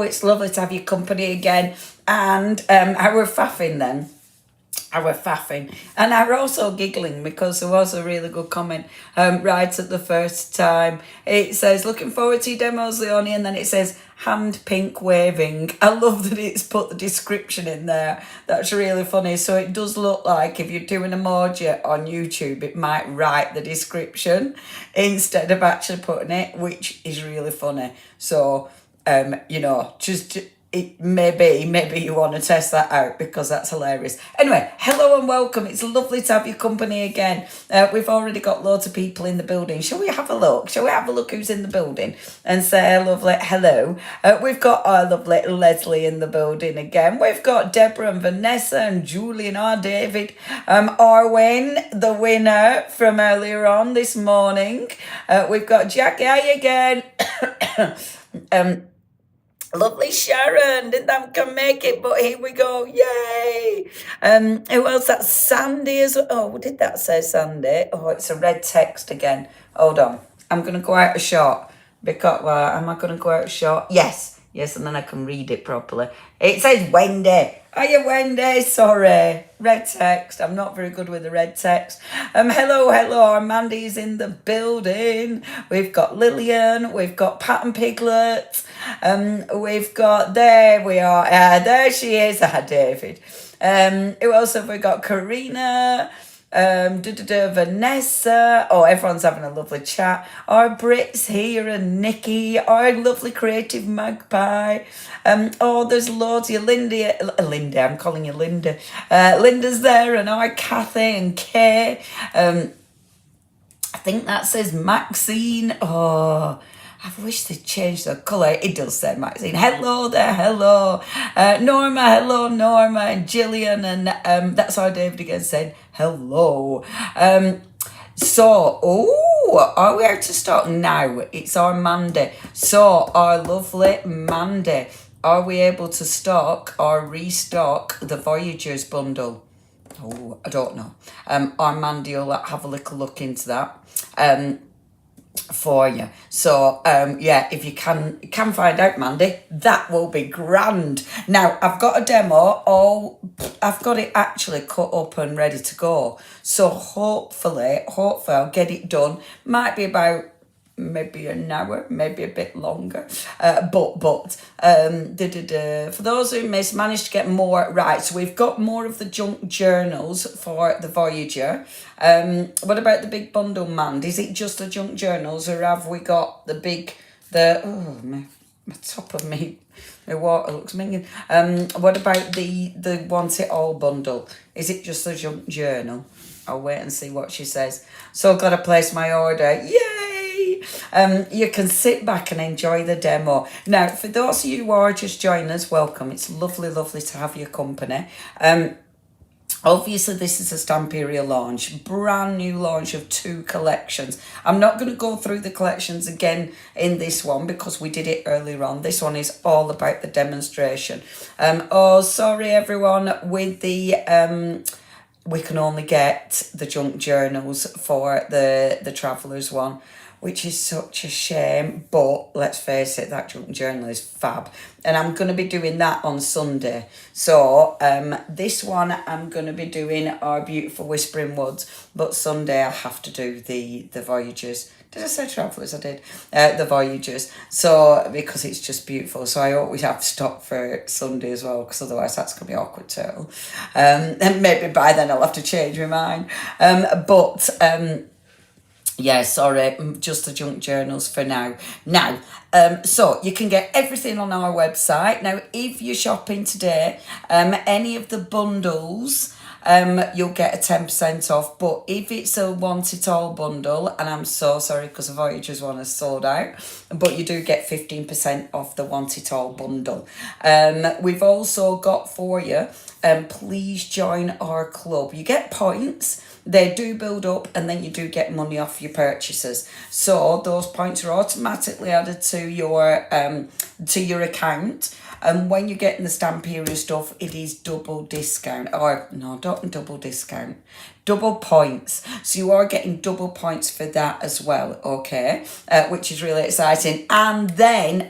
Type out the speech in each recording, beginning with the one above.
it's lovely to have your company again. And I were faffing then. I were faffing. And I were also giggling because there was a really good comment right at the first time. It says, looking forward to your demos, Leonie. And then it says, hand pink waving. I love that it's put the description in there. That's really funny. So it does look like if you're doing emoji on YouTube, it might write the description instead of actually putting it, which is really funny. So, just maybe you want to test that out because that's hilarious. Anyway, hello and welcome. It's lovely to have your company again. We've already got loads of people in the building. Shall we have a look? Shall we have a look who's in the building and say a lovely hello? We've got our lovely Leslie in the building again. We've got Deborah and Vanessa and Julie and our David. Arwen, the winner from earlier on this morning. We've got Jackie again. Lovely Sharon, didn't that can make it, but here we go, yay! Who else? That's Sandy as well. Oh, did that say Sandy? Oh, it's a red text again. Hold on, I'm gonna go out a shot because am I gonna go out a shot? Yes, and then I can read it properly. It says Wendy. Are you Wendy? Sorry, red text. I'm not very good with the red text. Hello. Mandy's in the building. We've got Lillian. We've got Pat and Piglet. We've got, there we are. There she is. David. Who else have we got? Karina. Vanessa. Oh, everyone's having a lovely chat. Our Brit's here and Nikki. Our lovely creative magpie. There's loads of Linda. I'm calling you Linda. Linda's there, and our Kathy and Kay. I think that says Maxine. Oh, I wish they'd changed the colour. It does say Maxine. Hello there, hello. Norma, hello, Norma. And Gillian, and that's our David again saying hello. Are we out to stock now? It's our Monday. So, our lovely Monday. Are we able to stock or restock the Voyagers bundle? Oh, I don't know. Our Mandy will have a little look into that. For you. So if you can find out, Mandy, that will be grand. Now I've got a demo. I've got it actually cut up and ready to go. So hopefully I'll get it done. Might be about maybe an hour, maybe a bit longer. For those who managed to get more right, so we've got more of the junk journals for the Voyager. What about the big bundle, man? Is it just the junk journals, or have we got my top of my water looks minging. What about the want it all bundle? Is it just the junk journal? I'll wait and see what she says. So I've got to place my order. Yay! You can sit back and enjoy the demo. Now, for those of you who are just joining us, welcome. It's lovely to have your company. Obviously, this is a Stamperia launch, brand new launch of 2 collections. I'm not going to go through the collections again in this one because we did it earlier on. This one is all about the demonstration. Sorry everyone, with the we can only get the junk journals for the Travellers one, which is such a shame, but let's face it, that junk journal is fab. And I'm going to be doing that on Sunday. So this one I'm going to be doing our beautiful Whispering Woods, but Sunday I have to do the Voyagers. Did I say Travellers? I did. The Voyagers. So, because it's just beautiful. So I always have stock for Sunday as well, because otherwise that's going to be awkward too. And maybe by then I'll have to change my mind. Yeah, sorry, just the junk journals for now. Now, so you can get everything on our website. Now, if you're shopping today, any of the bundles, you'll get a 10% off. But if it's a want it all bundle, and I'm so sorry because the Voyagers one is sold out, but you do get 15% off the want it all bundle. We've also got for you, please join our club. You get points. They do build up, and then you do get money off your purchases. So those points are automatically added to your account. And when you're getting the Stamperia stuff, it is double discount. Or no, not double discount. Double points. So you are getting double points for that as well, okay? Which is really exciting. And then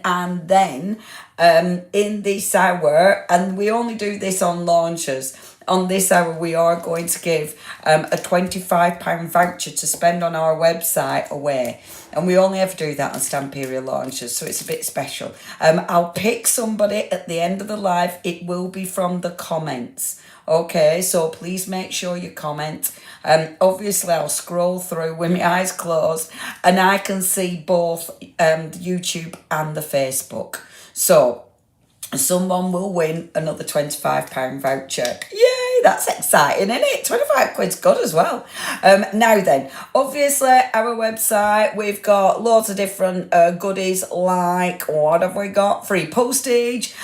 in this hour, and we only do this on launches. On this hour, we are going to give a £25 voucher to spend on our website away. And we only ever do that on Stamperia launches, so it's a bit special. I'll pick somebody at the end of the live. It will be from the comments. Okay, so please make sure you comment. Obviously, I'll scroll through with my eyes closed, and I can see both the YouTube and the Facebook. So someone will win another £25 voucher. Yay, that's exciting, isn't it? 25 quid's good as well. Now then, obviously our website, we've got loads of different goodies, like, what have we got? Free postage.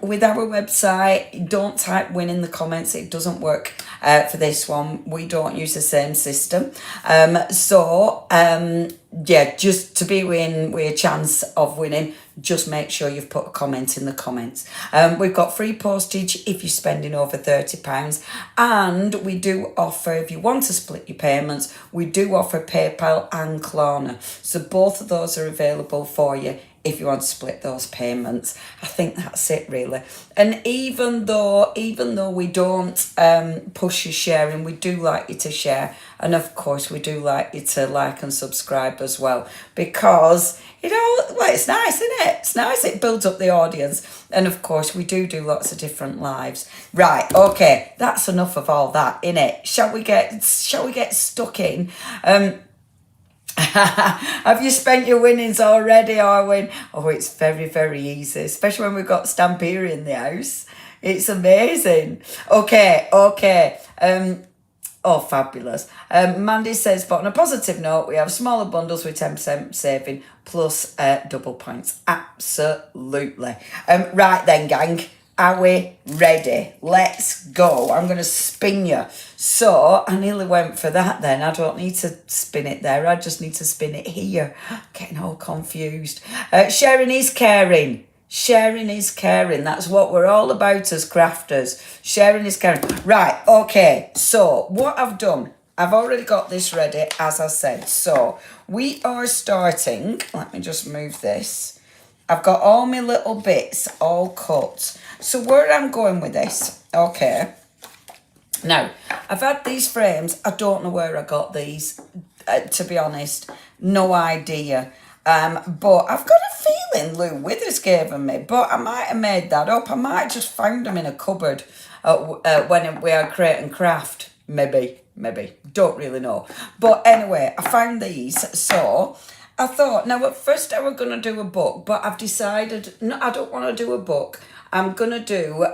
With our website, don't type win in the comments. It doesn't work for this one. We don't use the same system. Yeah, just to be with a chance of winning, just make sure you've put a comment in the comments. We've got free postage if you're spending over £30. And we do offer, if you want to split your payments, we do offer PayPal and Klarna. So both of those are available for you if you want to split those payments. I think that's it, really. And even though we don't push your sharing, we do like you to share. And of course, we do like you to like and subscribe as well, because, it's nice, isn't it? It's nice. It builds up the audience. And of course, we do lots of different lives. Right, okay, that's enough of all that, innit? Shall we get stuck in? Have you spent your winnings already, Arwin? Oh, it's very, very easy, especially when we've got Stamperia in the house. It's amazing. Okay. Oh, fabulous. Mandy says, but on a positive note, we have smaller bundles with 10% saving plus double points. Absolutely. Right then, gang. Are we ready? Let's go. I'm going to spin you. So, I nearly went for that then. I don't need to spin it there. I just need to spin it here. Getting all confused. Sharing is caring. Sharing is caring. That's what we're all about as crafters. Sharing is caring. Right, okay. So, what I've done, I've already got this ready, as I said. So, we are starting. Let me just move this. I've got all my little bits all cut. So where I'm going with this, okay. Now, I've had these frames. I don't know where I got these, to be honest. No idea. But I've got a feeling Lou Withers gave them me. But I might have made that up. I might have just found them in a cupboard when we had Create and Craft. Maybe. Don't really know. But anyway, I found these. So I thought, now at first I was going to do a book, but I've decided, no, I don't want to do a book. I'm going to do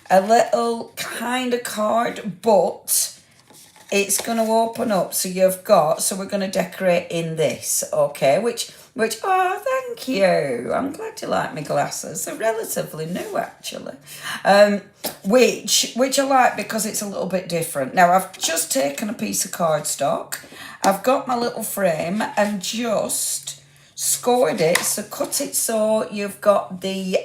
a little kind of card, but it's going to open up. So we're going to decorate in this, okay? Which, oh, thank you. I'm glad you like my glasses. They're relatively new, actually. Which I like because it's a little bit different. Now, I've just taken a piece of cardstock. I've got my little frame and just scored it. So cut it so you've got the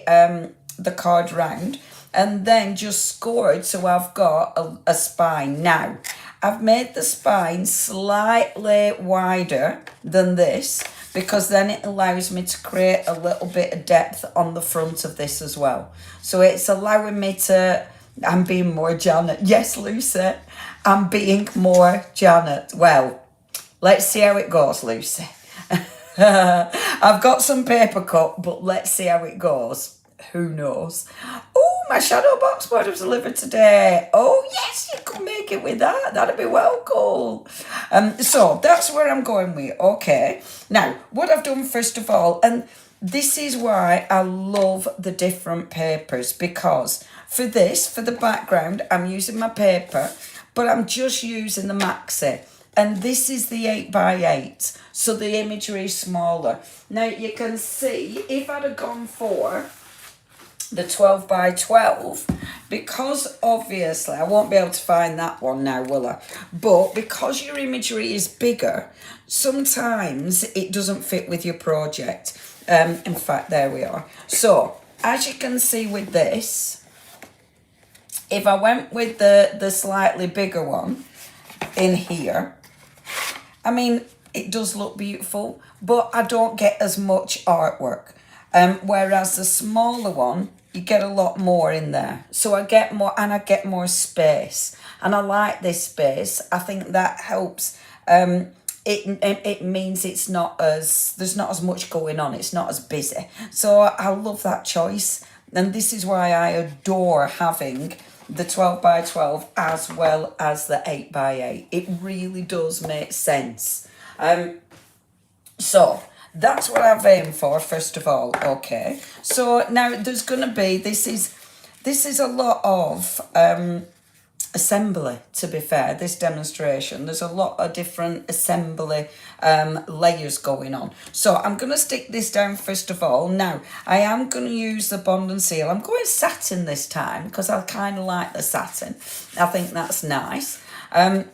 card round, and then just scored so I've got a spine. Now, I've made the spine slightly wider than this, because then it allows me to create a little bit of depth on the front of this as well. So it's allowing me to, I'm being more Janet. Yes, Lucy, I'm being more Janet. Well, let's see how it goes, Lucy. I've got some paper cut, but let's see how it goes. Who knows? Oh, my shadow box board was delivered today. Oh, yes, you could make it with that. That'd be well cool. So that's where I'm going with. Okay. Now, what I've done first of all, and this is why I love the different papers, because for the background, I'm using my paper, but I'm just using the maxi. And this is the 8x8, so the imagery is smaller. Now, you can see, if I'd have gone for the 12x12, because obviously, I won't be able to find that one now, will I? But because your imagery is bigger, sometimes it doesn't fit with your project. In fact, there we are. So, as you can see with this, if I went with the slightly bigger one in here, I mean, it does look beautiful, but I don't get as much artwork. Whereas the smaller one, you get a lot more in there. So I get more, and I get more space. And I like this space. I think that helps. It means it's not as, there's not as much going on. It's not as busy. So I love that choice. And this is why I adore having the 12 by 12 as well as the 8 by 8. It really does make sense. So that's what I've aimed for, first of all. Okay, so now there's going to be, this is a lot of assembly, to be fair, this demonstration. There's a lot of different assembly layers going on. So I'm going to stick this down first of all. Now, I am going to use the bond and seal. I'm going satin this time because I kind of like the satin. I think that's nice. And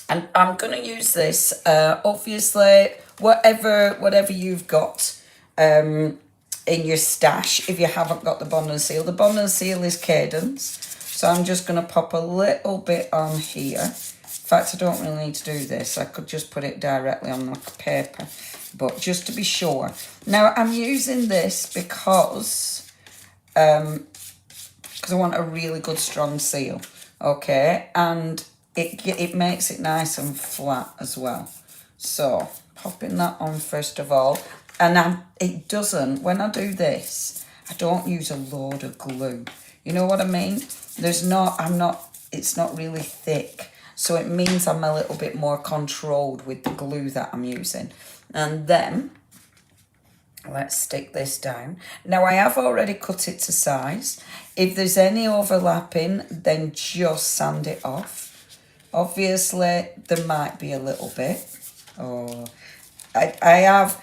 I'm going to use this, obviously, whatever you've got in your stash, if you haven't got the bond and seal. The bond and seal is Cadence. So I'm just going to pop a little bit on here. In fact, I don't really need to do this. I could just put it directly on like paper, but just to be sure. Now, I'm using this because I want a really good, strong seal, okay? And it makes it nice and flat as well. So, popping that on first of all. And it doesn't, when I do this, I don't use a load of glue. You know what I mean? It's not really thick. So it means I'm a little bit more controlled with the glue that I'm using. And then, let's stick this down. Now, I have already cut it to size. If there's any overlapping, then just sand it off. Obviously, there might be a little bit. Oh, I have.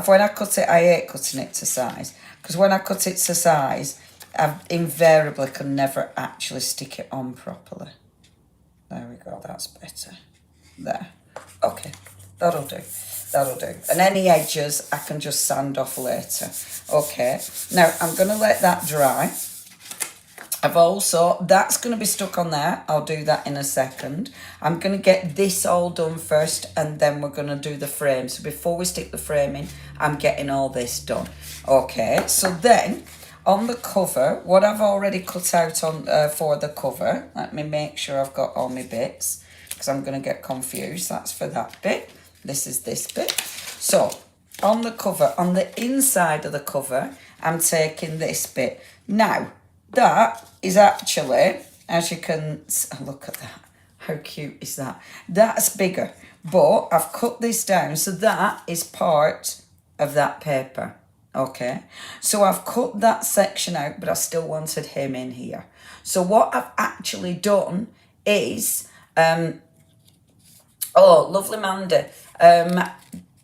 When I cut it, I hate cutting it to size. Because when I cut it to size, I invariably can never actually stick it on properly. There we go, that's better. There. Okay, that'll do. That'll do. And any edges, I can just sand off later. Okay, now I'm going to let that dry. That's going to be stuck on there. I'll do that in a second. I'm going to get this all done first, and then we're going to do the frame. So before we stick the frame in, I'm getting all this done. Okay, so then, on the cover, what I've already cut out on for the cover, let me make sure I've got all my bits, because I'm going to get confused. That's for that bit. This is this bit. So, on the cover, on the inside of the cover, I'm taking this bit. Now, that is actually, as you can, look at that. How cute is that? That's bigger, but I've cut this down, so that is part of that paper. Okay, so I've cut that section out, but I still wanted him in here. So what I've actually done is, oh, lovely Mandy.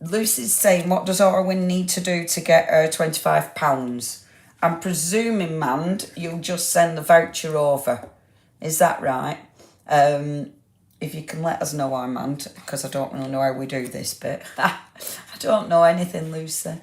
Lucy's saying, what does Orwin need to do to get her £25? I'm presuming, Mand, you'll just send the voucher over. Is that right? If you can let us know, Armand, because I don't really know how we do this bit. I don't know anything, Lucy.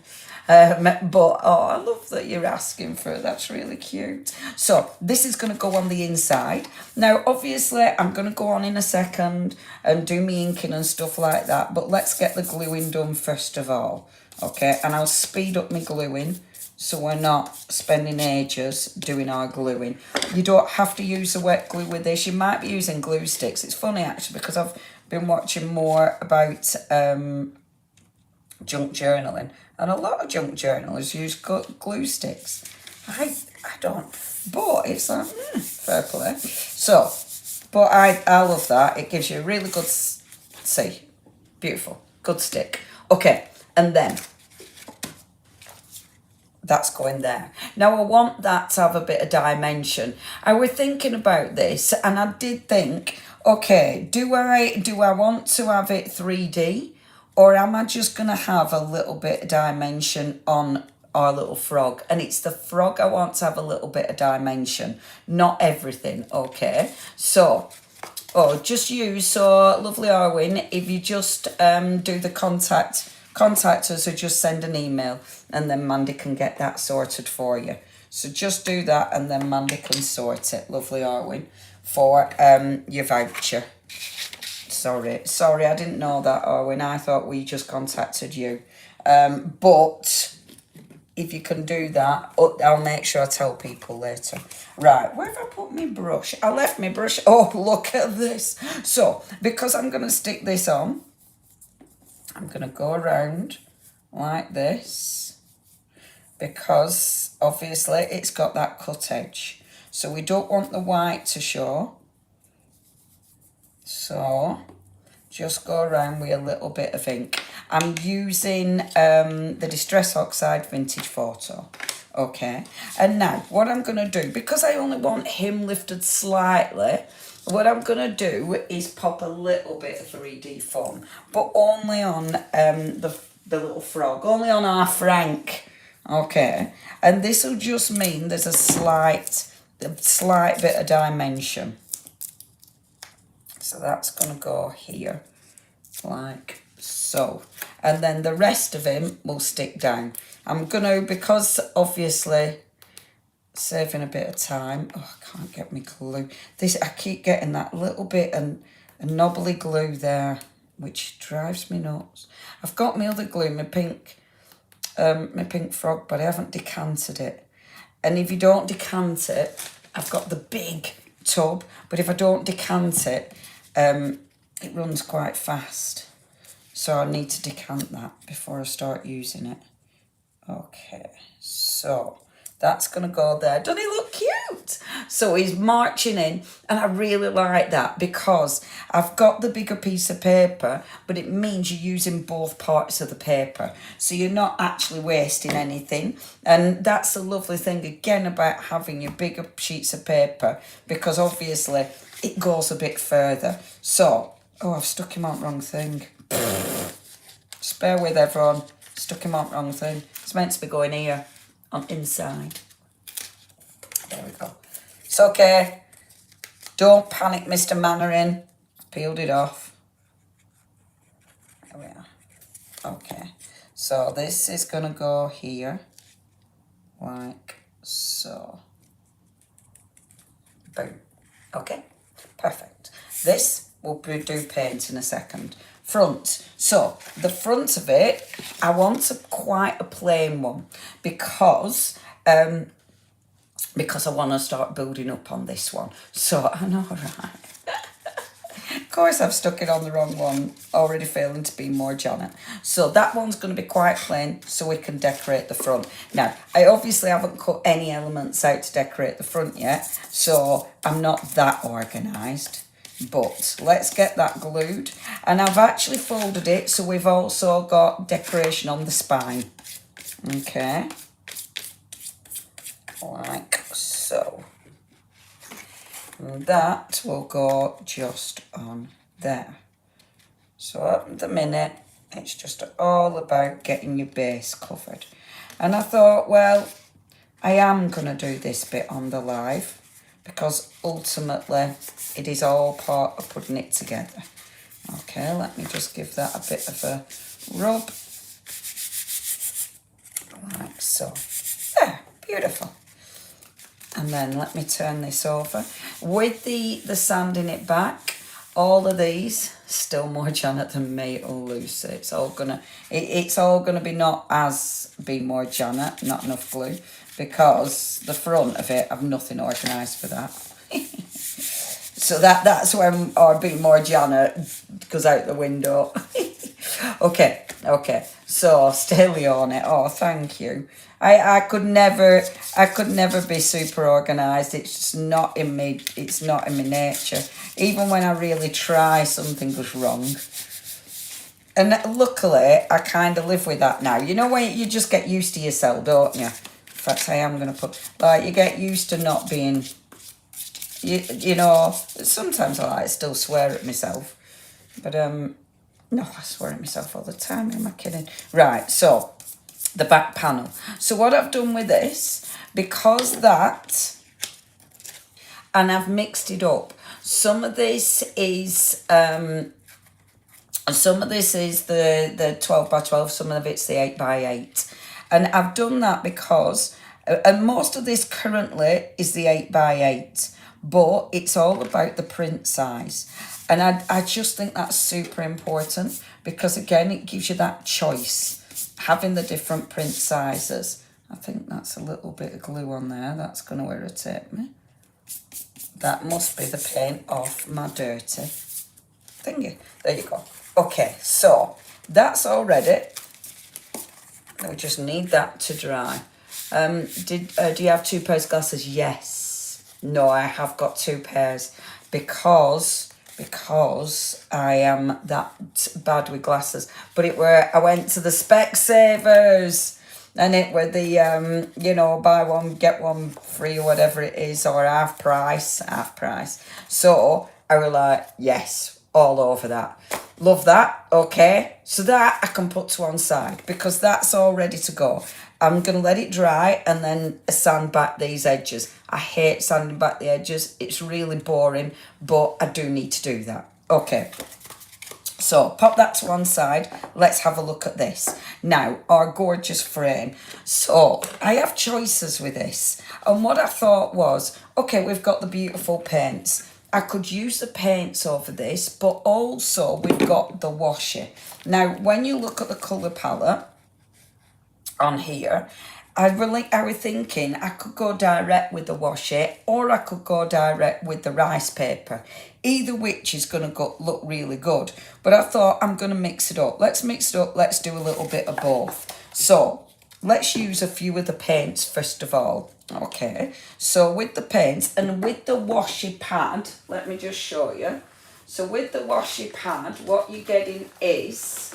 But, oh, I love that you're asking for it. That's really cute. So, this is going to go on the inside. Now, obviously, I'm going to go on in a second and do me inking and stuff like that. But let's get the gluing done first of all. Okay, and I'll speed up my gluing so we're not spending ages doing our gluing. You don't have to use a wet glue with this. You might be using glue sticks. It's funny, actually, because I've been watching more about junk journaling. And a lot of junk journalers use glue sticks. I don't. But it's like, fair play. So, but I love that. It gives you a really good, see, beautiful, good stick. Okay, and then that's going there. Now, I want that to have a bit of dimension. I was thinking about this, and I did think, okay, do I want to have it 3D? Or am I just going to have a little bit of dimension on our little frog? And it's the frog I want to have a little bit of dimension, not everything, okay? So, just use, so lovely Arwin, if you just do the contact us or just send an email, and then Mandy can get that sorted for you. So just do that, and then Mandy can sort it, lovely Arwin, for your voucher. Sorry, I didn't know that, Owen. I thought we just contacted you. But if you can do that, I'll make sure I tell people later. Right, where have I put my brush? I left my brush. Oh, look at this. So, because I'm going to stick this on, I'm going to go around like this, because obviously it's got that cut edge. So we don't want the white to show. So just go around with a little bit of ink. I'm using the Distress Oxide Vintage Photo. Okay, and now what I'm going to do, because I only want him lifted slightly, what I'm going to do is pop a little bit of 3D foam, but only on the little frog, only on our Frank. Okay, and this will just mean there's a slight bit of dimension. So that's going to go here, like so. And then the rest of him will stick down. I'm going to, because obviously saving a bit of time. Oh, I can't get my glue. I keep getting that little bit and a knobbly glue there, which drives me nuts. I've got my other glue, my pink frog, but I haven't decanted it. And if you don't decant it, I've got the big tub, but if I don't decant it, it runs quite fast. So I need to decant that before I start using it. Okay, so that's going to go there. Doesn't he look cute? So he's marching in, and I really like that because I've got the bigger piece of paper, but it means you're using both parts of the paper. So you're not actually wasting anything. And that's the lovely thing, again, about having your bigger sheets of paper, because obviously it goes a bit further. So, oh, I've stuck him on the wrong thing. Just bear with, everyone. Stuck him on the wrong thing. It's meant to be going here, on inside. There we go. It's okay. Don't panic, Mr. Mannering. Peeled it off. There we are. Okay. So this is going to go here, like so. Boom. Okay. Perfect. This will do paint in a second. Front. So the front of it, I want quite a plain one because I want to start building up on this one. So I know, right? Of course, I've stuck it on the wrong one. Already feeling to be more Janet. So that one's going to be quite plain, so we can decorate the front. Now, I obviously haven't cut any elements out to decorate the front yet, so I'm not that organised. But let's get that glued. And I've actually folded it, so we've also got decoration on the spine. Okay. Like so. And that will go just on there. So at the minute, it's just all about getting your base covered. And I thought, well, I am going to do this bit on the live, because ultimately it is all part of putting it together. Okay, let me just give that a bit of a rub. Like so. There, beautiful. And then let me turn this over. With the sanding it back, all of these, still more Janet than me or Lucy. It's all gonna be not as be more Janet, not enough glue, because the front of it, I've nothing organised for that. So that's when our be more Janet goes out the window. Okay. So still Leonie. Oh, thank you. I could never be super organised. It's just not in me. It's not in my nature. Even when I really try, something goes wrong. And luckily, I kind of live with that now. You know when you just get used to yourself, don't you? In fact, I am going to put, like, you get used to not being, you know, sometimes I still swear at myself. But, no, I swear at myself all the time. Am I kidding? Right, so the back panel. So what I've done with this, because that, and I've mixed it up. Some of this is the 12 by 12, some of it's the 8 by 8. And I've done that because, and most of this currently is the 8 by 8, but it's all about the print size. And I just think that's super important because, again, it gives you that choice, having the different print sizes. I think that's a little bit of glue on there. That's going to irritate me. That must be the paint off my dirty thingy. There you go. Okay, so that's all ready. We just need that to dry. Do you have 2 pairs of glasses? Yes. No, I have got 2 pairs because I am that bad with glasses. But I went to the Specsavers, and it were the you know, buy one get one free or whatever it is, or half price. So I was like, yes, all over that. Love that. Okay, so that I can put to one side because that's all ready to go. I'm going to let it dry and then sand back these edges. I hate sanding back the edges. It's really boring, but I do need to do that. Okay, so pop that to one side. Let's have a look at this. Now, our gorgeous frame. So I have choices with this. And what I thought was, okay, we've got the beautiful paints. I could use the paints over this, but also we've got the washi. Now, when you look at the colour palette on here, I was thinking I could go direct with the washi or I could go direct with the rice paper. Either which is going to look really good. But I thought I'm going to mix it up. Let's mix it up. Let's do a little bit of both. So let's use a few of the paints first of all. Okay, so with the paints and with the washi pad, let me just show you. So with the washi pad, what you're getting is...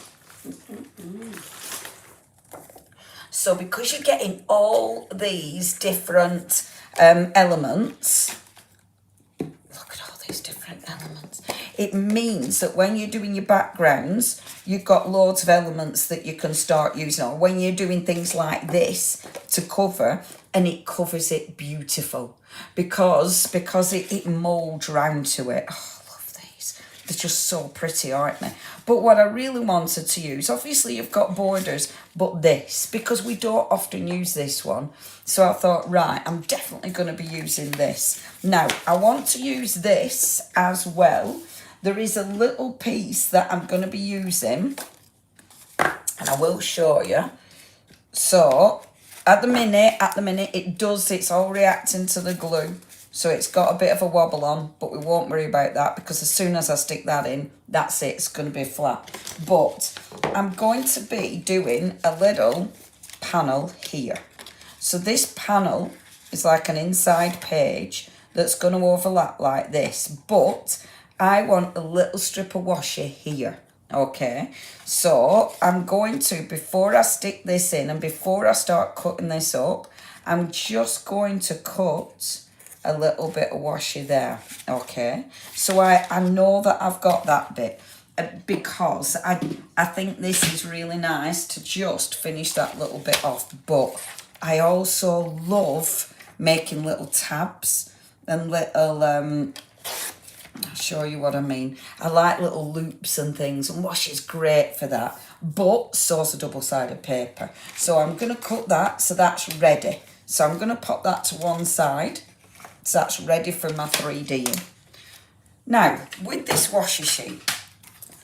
So because you're getting all these different elements, look at all these different elements, it means that when you're doing your backgrounds, you've got loads of elements that you can start using. Or when you're doing things like this to cover, and it covers it beautiful because it molds round to it. Oh, I love these. They're just so pretty, aren't they? But what I really wanted to use, obviously you've got borders, but this, because we don't often use this one. So I thought, right, I'm definitely going to be using this. Now, I want to use this as well. There is a little piece that I'm going to be using, and I will show you. So at the minute, it's all reacting to the glue. So it's got a bit of a wobble on, but we won't worry about that because as soon as I stick that in, that's it, it's going to be flat. But I'm going to be doing a little panel here. So this panel is like an inside page that's going to overlap like this, but I want a little strip of washi here. Okay, so I'm going to, before I stick this in and before I start cutting this up, I'm just going to cut a little bit of washi there. Okay, so I know that I've got that bit because I think this is really nice to just finish that little bit off, but I also love making little tabs and little I'll show you what I mean. I like little loops and things, and washi is great for that, but so's a double-sided paper. So I'm going to cut that, so that's ready. So I'm going to pop that to one side, so that's ready for my 3D. Now, with this washi sheet,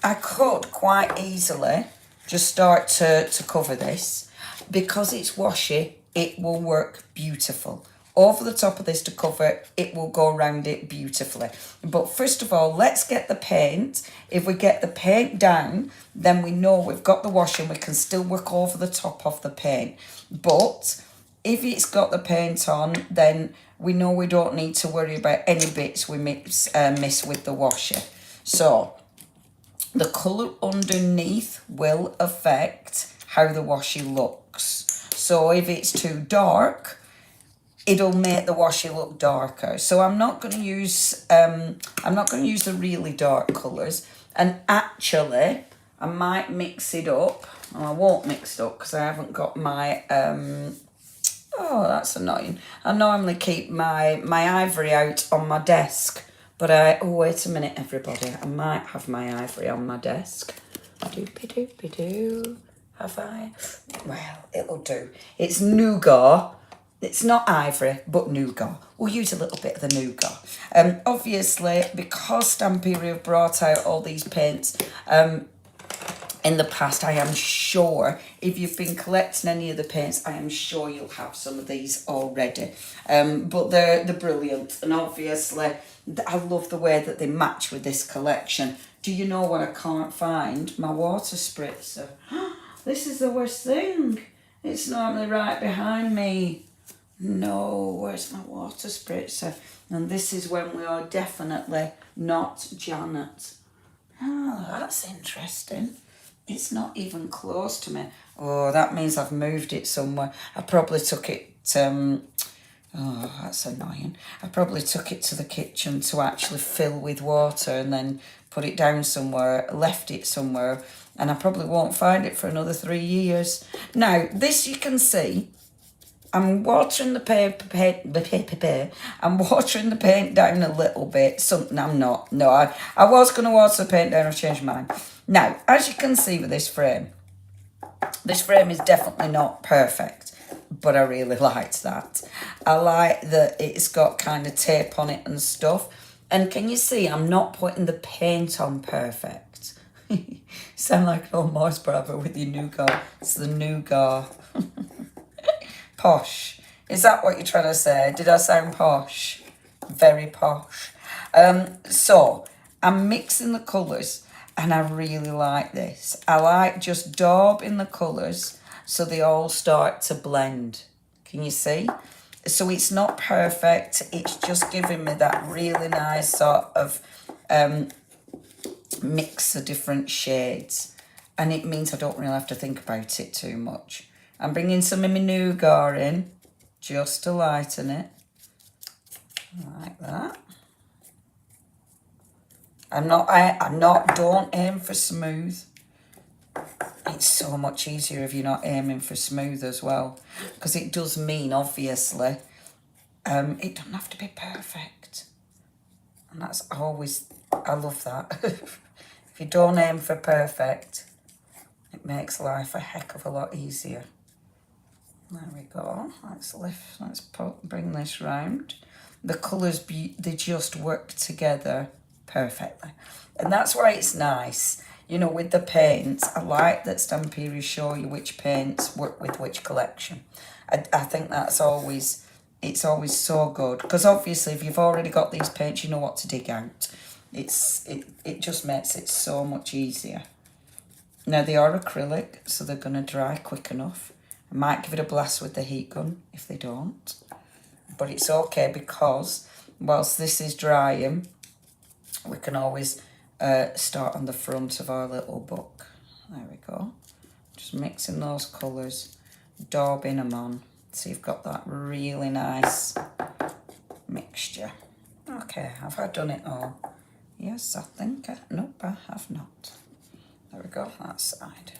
I could quite easily just start to cover this. Because it's washi, it will work beautiful. Over the top of this to cover, it will go around it beautifully. But first of all, let's get the paint. If we get the paint down, then we know we've got the washi and we can still work over the top of the paint. But if it's got the paint on, then we know we don't need to worry about any bits we miss with the washi. So the colour underneath will affect how the washi looks. So if it's too dark, it'll make the washi look darker. So I'm not going to use the really dark colours. And actually, I might mix it up. Well, I won't mix it up because I haven't got my oh, that's annoying. I normally keep my ivory out on my desk, but oh, wait a minute, everybody. I might have my ivory on my desk. Doopy-doopy-doo. Have I? Well, it'll do. It's nougat. It's not ivory, but nougat. We'll use a little bit of the nougat. Obviously, because Stamperia have brought out all these paints in the past, I am sure, if you've been collecting any of the paints, I am sure you'll have some of these already. But they're brilliant. And obviously, I love the way that they match with this collection. Do you know what I can't find? My water spritzer. This is the worst thing. It's normally right behind me. No, where's my water spritzer? And this is when we are definitely not Janet. Oh, that's interesting. It's not even close to me. Oh, that means I've moved it somewhere. I probably took it, oh, that's annoying. I probably took it to the kitchen to actually fill with water and then put it down somewhere, left it somewhere, and I probably won't find it for another 3 years. Now, this you can see, I'm watering the I'm watering the paint down a little bit. Something I'm not. No, I was going to water the paint down. I've changed my mind. Now, as you can see with this frame is definitely not perfect, but I really liked that. I like that it's got kind of tape on it and stuff. And can you see I'm not putting the paint on perfect? Sound like an old Morse Bravo with your nougat. It's the nougat. Posh. Is that what you're trying to say? Did I sound posh? Very posh. So, I'm mixing the colours and I really like this. I like just daubing the colours so they all start to blend. Can you see? So it's not perfect. It's just giving me that really nice sort of mix of different shades. And it means I don't really have to think about it too much. I'm bringing some of my nougat in, just to lighten it, like that. Don't aim for smooth. It's so much easier if you're not aiming for smooth as well, because it does mean, obviously, it doesn't have to be perfect. And that's always, I love that. If you don't aim for perfect, it makes life a heck of a lot easier. There we go. Let's bring this round. The colours, they just work together perfectly. And that's why it's nice. You know, with the paints, I like that Stamperia show you which paints work with which collection. I think it's always so good. Because obviously, if you've already got these paints, you know what to dig out. It just makes it so much easier. Now, they are acrylic, so they're going to dry quick enough. I might give it a blast with the heat gun if they don't. But it's okay because whilst this is drying, we can always start on the front of our little book. There we go. Just mixing those colours, daubing them on. So you've got that really nice mixture. Okay, have I done it all? Yes, I think. Nope, I have not. There we go, that side.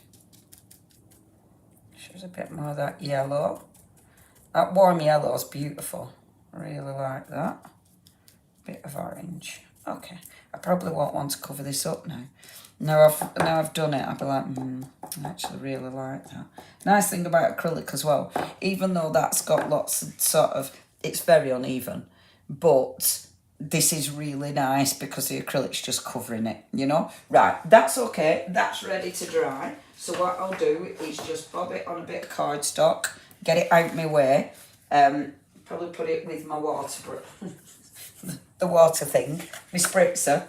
Shows a bit more of that yellow. That warm yellow is beautiful. I really like that. Bit of orange. Okay, I probably won't want to cover this up now. Now I've done it, I'll be like, I actually really like that. Nice thing about acrylic as well, even though that's got lots of sort of, it's very uneven, but this is really nice because the acrylic's just covering it, you know? Right, that's okay, that's ready to dry. So what I'll do is just bob it on a bit of cardstock, get it out my way, probably put it with my water, the water thing, my spritzer,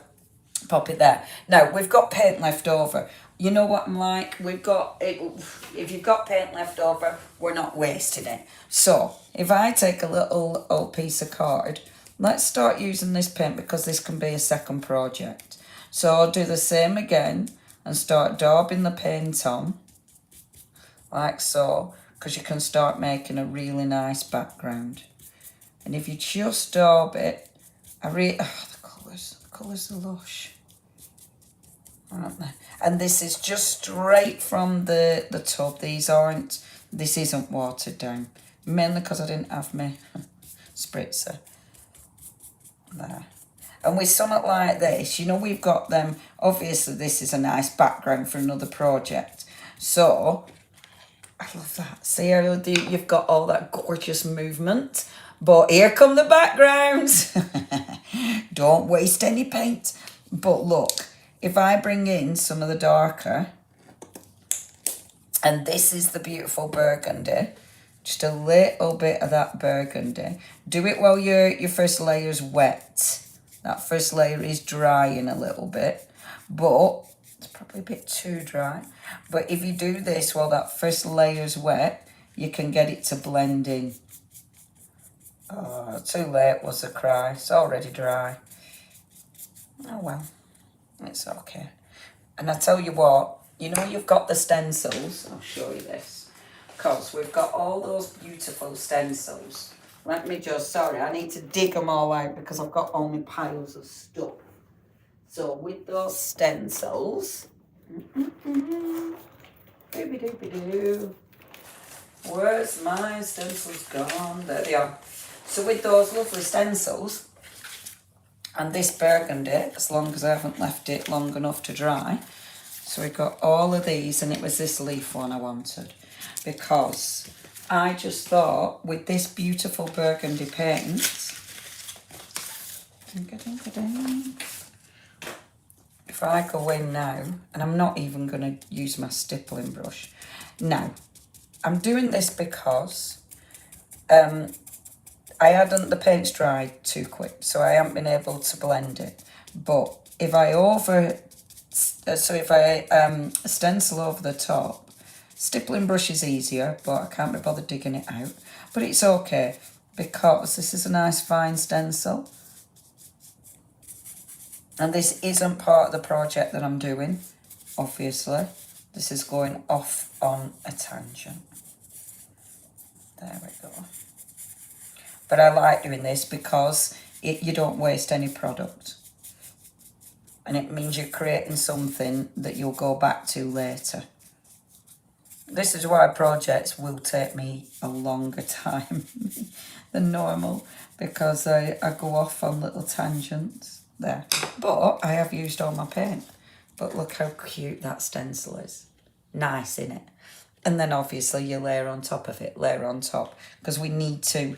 pop it there. Now, we've got paint left over. You know what I'm like? We've got, if you've got paint left over, we're not wasting it. So, if I take a little old piece of card, let's start using this paint because this can be a second project. So, I'll do the same again and start daubing the paint on, like so, because you can start making a really nice background. And if you just daub it, the colours are lush, aren't they? And this is just straight from the tub. This isn't watered down, mainly because I didn't have my spritzer. There. And with something like this, you know, we've got them, obviously this is a nice background for another project. So, I love that. See how you've got all that gorgeous movement. But here come the backgrounds. Don't waste any paint. But look, if I bring in some of the darker, and this is the beautiful burgundy, just a little bit of that burgundy. Do it while your first layer's wet. That first layer is drying a little bit, but it's probably a bit too dry. But if you do this while that first layer's wet, you can get it to blend in. Oh, too late was the cry. It's already dry. Oh well, it's okay. And I tell you what, you know you've got the stencils. I'll show you this. Because we've got all those beautiful stencils. Let me just, sorry, I need to dig them all out because I've got all my piles of stuff. So with those stencils, doobie-doobie-doo. Where's my stencils gone? There they are. So with those lovely stencils, and this burgundy, as long as I haven't left it long enough to dry. So we've got all of these, and it was this leaf one I wanted. Because I just thought with this beautiful burgundy paint, if I go in now, and I'm not even going to use my stippling brush. Now, I'm doing this because I hadn't, the paint's dried too quick, so I haven't been able to blend it. But if I stencil over the top, stippling brush is easier, but I can't be bothered digging it out. But it's okay, because this is a nice fine stencil. And this isn't part of the project that I'm doing, obviously. This is going off on a tangent. There we go. But I like doing this because you don't waste any product. And it means you're creating something that you'll go back to later. This is why projects will take me a longer time than normal, because I go off on little tangents there. But I have used all my paint. But look how cute that stencil is. Nice, innit? And then obviously you layer on top of it, layer on top, because we need to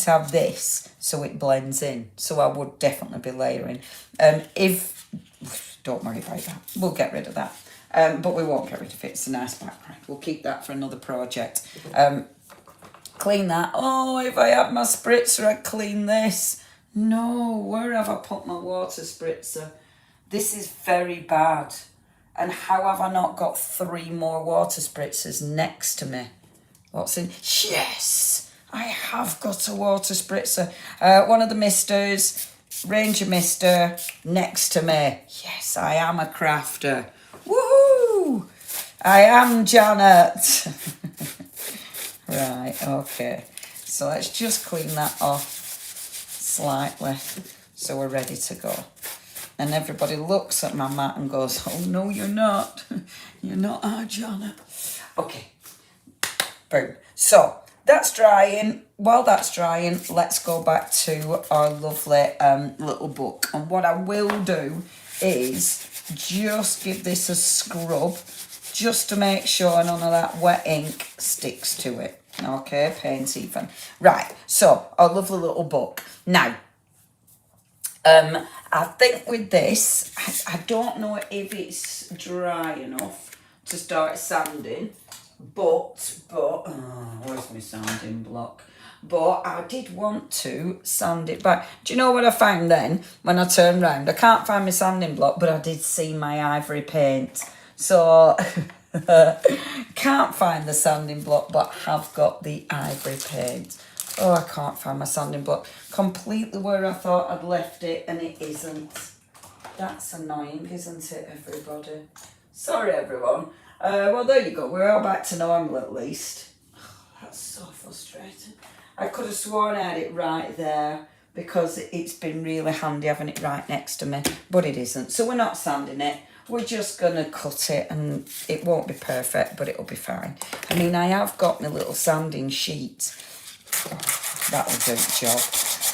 have this so it blends in. So I would definitely be layering. Don't worry about that. We'll get rid of that. But we won't get rid of it. It's a nice background. We'll keep that for another project. Clean that. Oh, if I had my spritzer, I'd clean this. No, where have I put my water spritzer? This is very bad. And how have I not got 3 more water spritzers next to me? What's in? Yes, I have got a water spritzer. One of the misters, Ranger Mister, next to me. Yes, I am a crafter. Woohoo! I am Janet. Right, okay. So let's just clean that off slightly so we're ready to go. And everybody looks at my mat and goes, oh, no, you're not. You're not our Janet. Okay. Boom. So that's drying. While that's drying, let's go back to our lovely little book. And what I will do is just give this a scrub just to make sure none of that wet ink sticks to it. Okay, paint even. Right, so our lovely little book. Now, I think with this, I don't know if it's dry enough to start sanding, but where's my sanding block? But I did want to sand it back. Do you know what I found then when I turned round? I can't find my sanding block, but I did see my ivory paint. So, can't find the sanding block, but have got the ivory paint. Oh, I can't find my sanding block. Completely where I thought I'd left it, and it isn't. That's annoying, isn't it, everybody? Sorry, everyone. Well, there you go. We're all back to normal, at least. Oh, that's so frustrating. I could have sworn I had it right there because it's been really handy having it right next to me, but it isn't. So we're not sanding it. We're just going to cut it, and it won't be perfect, but it'll be fine. I mean, I have got my little sanding sheet. Oh, that'll do the job.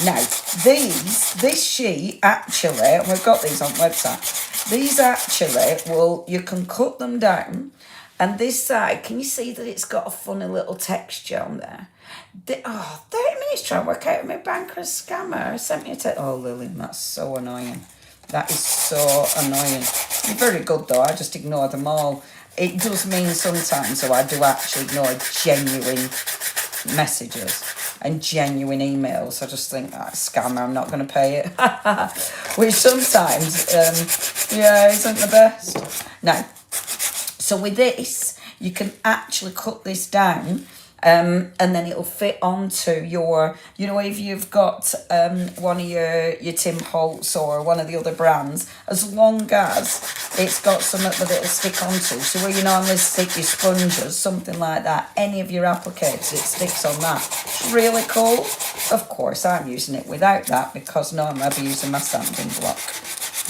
Now, this sheet, actually, and we've got these on the website, these actually, you can cut them down, And this side, can you see that it's got a funny little texture on there? 30 minutes trying to work out my banker scammer. Sent me a text. Oh, Lillian, that's so annoying. That is so annoying. You're very good, though. I just ignore them all. It does mean sometimes, so I do actually ignore genuine messages and genuine emails. I just think, scammer, I'm not going to pay it. Which sometimes, isn't the best. Now, so with this, you can actually cut this down, and then it'll fit onto your, if you've got one of your Tim Holtz or one of the other brands, as long as it's got something that it'll stick onto. So where you normally stick your sponges, something like that, any of your applicators, it sticks on that. It's really cool. Of course, I'm using it without that because normally I'd be using my sanding block.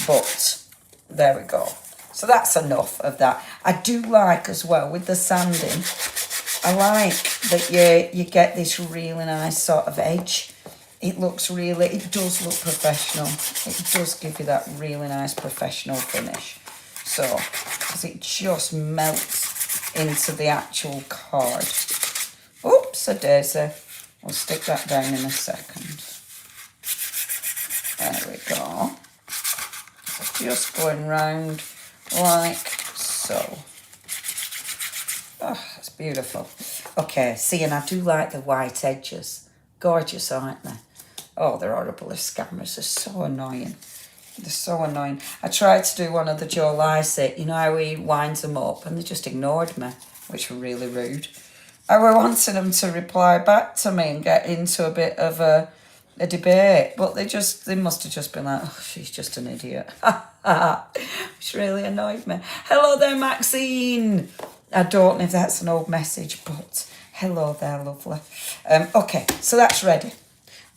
But there we go. So that's enough of that. I do like as well with the sanding, I like that you get this really nice sort of edge. It does look professional. It does give you that really nice professional finish. So, because it just melts into the actual card. Oops, a daisy. We'll stick that down in a second. There we go. So just going round like so. Oh, that's beautiful. Okay, see, and I do like the white edges. Gorgeous, aren't they? Oh, they're horrible. The scammers are so annoying. They're so annoying. I tried to do one of the Joe Lycett, how he winds them up, and they just ignored me, which were really rude. I were wanting them to reply back to me and get into a bit of a debate, but they must have just been like, oh, she's just an idiot. Which really annoyed me. Hello there, Maxine. I don't know if that's an old message, but hello there, lovely. Okay, so that's ready.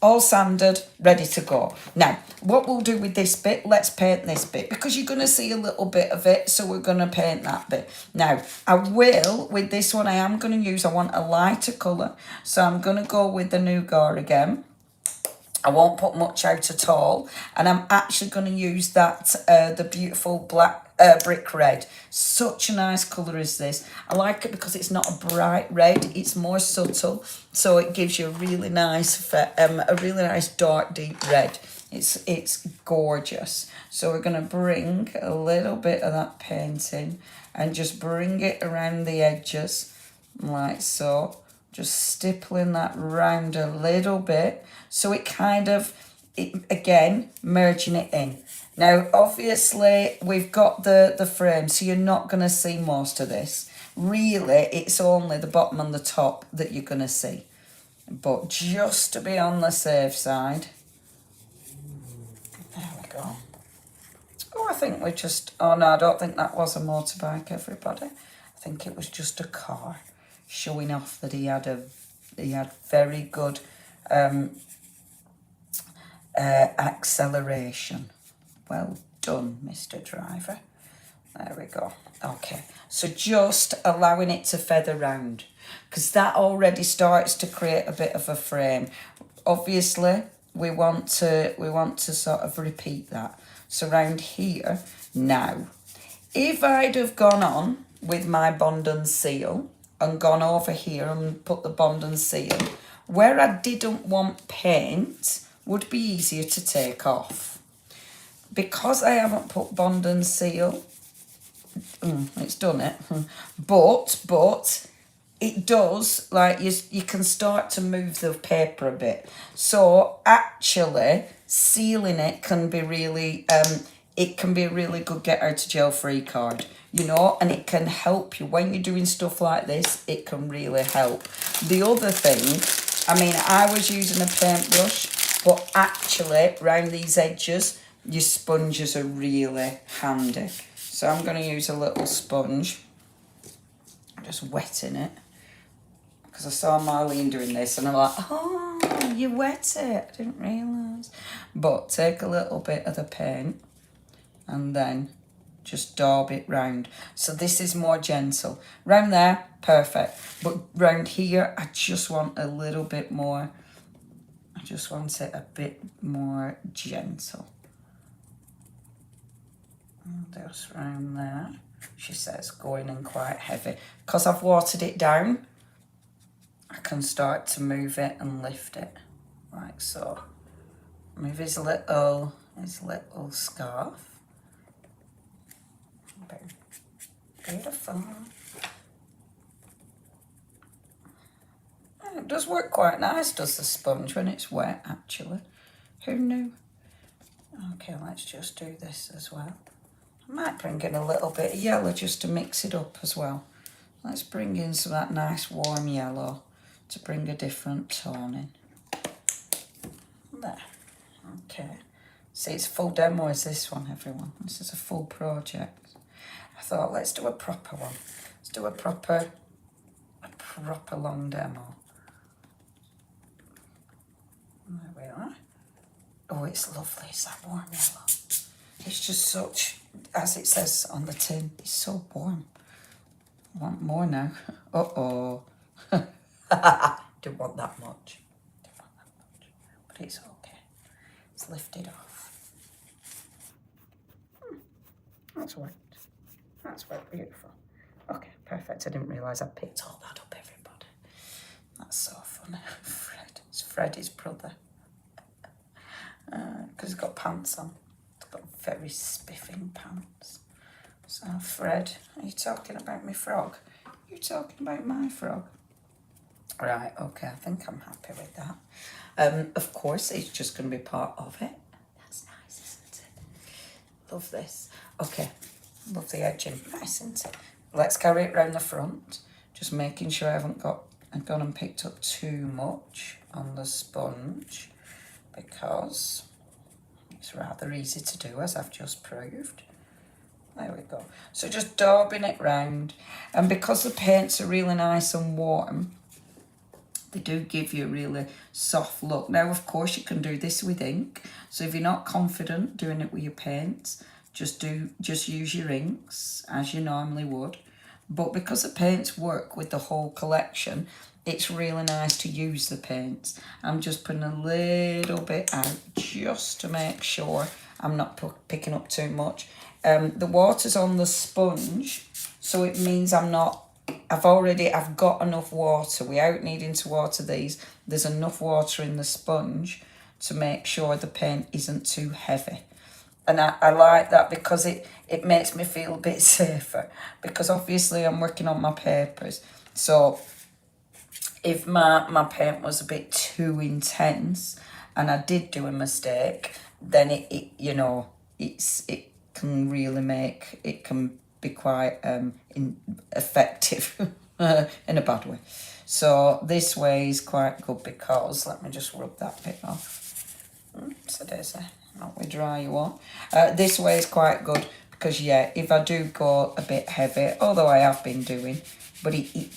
All sanded, ready to go. Now, what we'll do with this bit, let's paint this bit, because you're going to see a little bit of it, so we're going to paint that bit. Now, with this one, I want a lighter colour, so I'm going to go with the Nougat again. I won't put much out at all, and I'm actually going to use that, the beautiful black brick red. Such a nice colour is this. I like it because it's not a bright red, it's more subtle, so it gives you a really nice dark deep red. It's gorgeous. So we're going to bring a little bit of that paint in and just bring it around the edges like so. Just stippling that round a little bit. So it again, merging it in. Now, obviously, we've got the frame, so you're not going to see most of this. Really, it's only the bottom and the top that you're going to see. But just to be on the safe side. There we go. Oh, I think oh no, I don't think that was a motorbike, everybody. I think it was just a car, showing off that he had very good acceleration. Well done, Mr. Driver. There we go. Okay, so just allowing it to feather round, because that already starts to create a bit of a frame. Obviously, we want to sort of repeat that. So round here. Now, if I'd have gone on with my Bond and Seal and gone over here and put the Bond and Seal, where I didn't want paint would be easier to take off. Because I haven't put Bond and Seal, it's done it, but it does, like, you can start to move the paper a bit. So actually sealing it can be really, it can be a really good get out of jail free card, and it can help you when you're doing stuff like this. It can really help. The other thing, I was using a paintbrush, but actually around these edges, your sponges are really handy. So I'm going to use a little sponge. I'm just wetting it. Because I saw Marlene doing this and I'm like, oh, you wet it. I didn't realise. But take a little bit of the paint and then just daub it round. So this is more gentle. Round there, perfect. But round here, I just want a little bit more. I just want it a bit more gentle. And just round there. she says, going in quite heavy. Because I've watered it down, I can start to move it and lift it, like so. Move his little scarf. Beautiful. It does work quite nice, does the sponge, when it's wet, actually. Who knew? Okay, let's just do this as well. I might bring in a little bit of yellow just to mix it up as well. Let's bring in some of that nice warm yellow to bring a different tone in. There. Okay. See, it's full demo is this one, everyone. This is a full project. I thought, let's do a proper one. Let's do a proper long demo. There we are. Oh, it's lovely. It's that warm yellow. It's just such, as it says on the tin, it's so warm. I want more now. Uh-oh. Don't want that much. But it's okay. It's lifted off. That's wet. That's wet. Beautiful. Okay, perfect. I didn't realise I picked all that up, everybody. That's so funny. Fred. It's Freddie's brother. Because he's got pants on. He's got very spiffing pants. So, Fred, are you talking about my frog? You talking about my frog? Right, okay, I think I'm happy with that. Of course, it's just going to be part of it. That's nice, isn't it? Love this. Okay, love the edging. Nice, isn't it? Let's carry it round the front. Just making sure I haven't gone and picked up too much on the sponge, because it's rather easy to do, as I've just proved. There we go. So just daubing it round. And because the paints are really nice and warm, they do give you a really soft look. Now, of course, you can do this with ink. So if you're not confident doing it with your paints, just use your inks as you normally would. But because the paints work with the whole collection, it's really nice to use the paints. I'm just putting a little bit out just to make sure I'm not picking up too much. The water's on the sponge, so it means I've got enough water without needing to water these. There's enough water in the sponge to make sure the paint isn't too heavy. And I like that because it makes me feel a bit safer, because obviously I'm working on my papers. So if my paint was a bit too intense and I did do a mistake, then it can really it can be quite effective in a bad way. So this way is quite good, because let me just rub that bit off. So there's not with dry you want. This way is quite good because, yeah, if I do go a bit heavy, although I have been doing, but it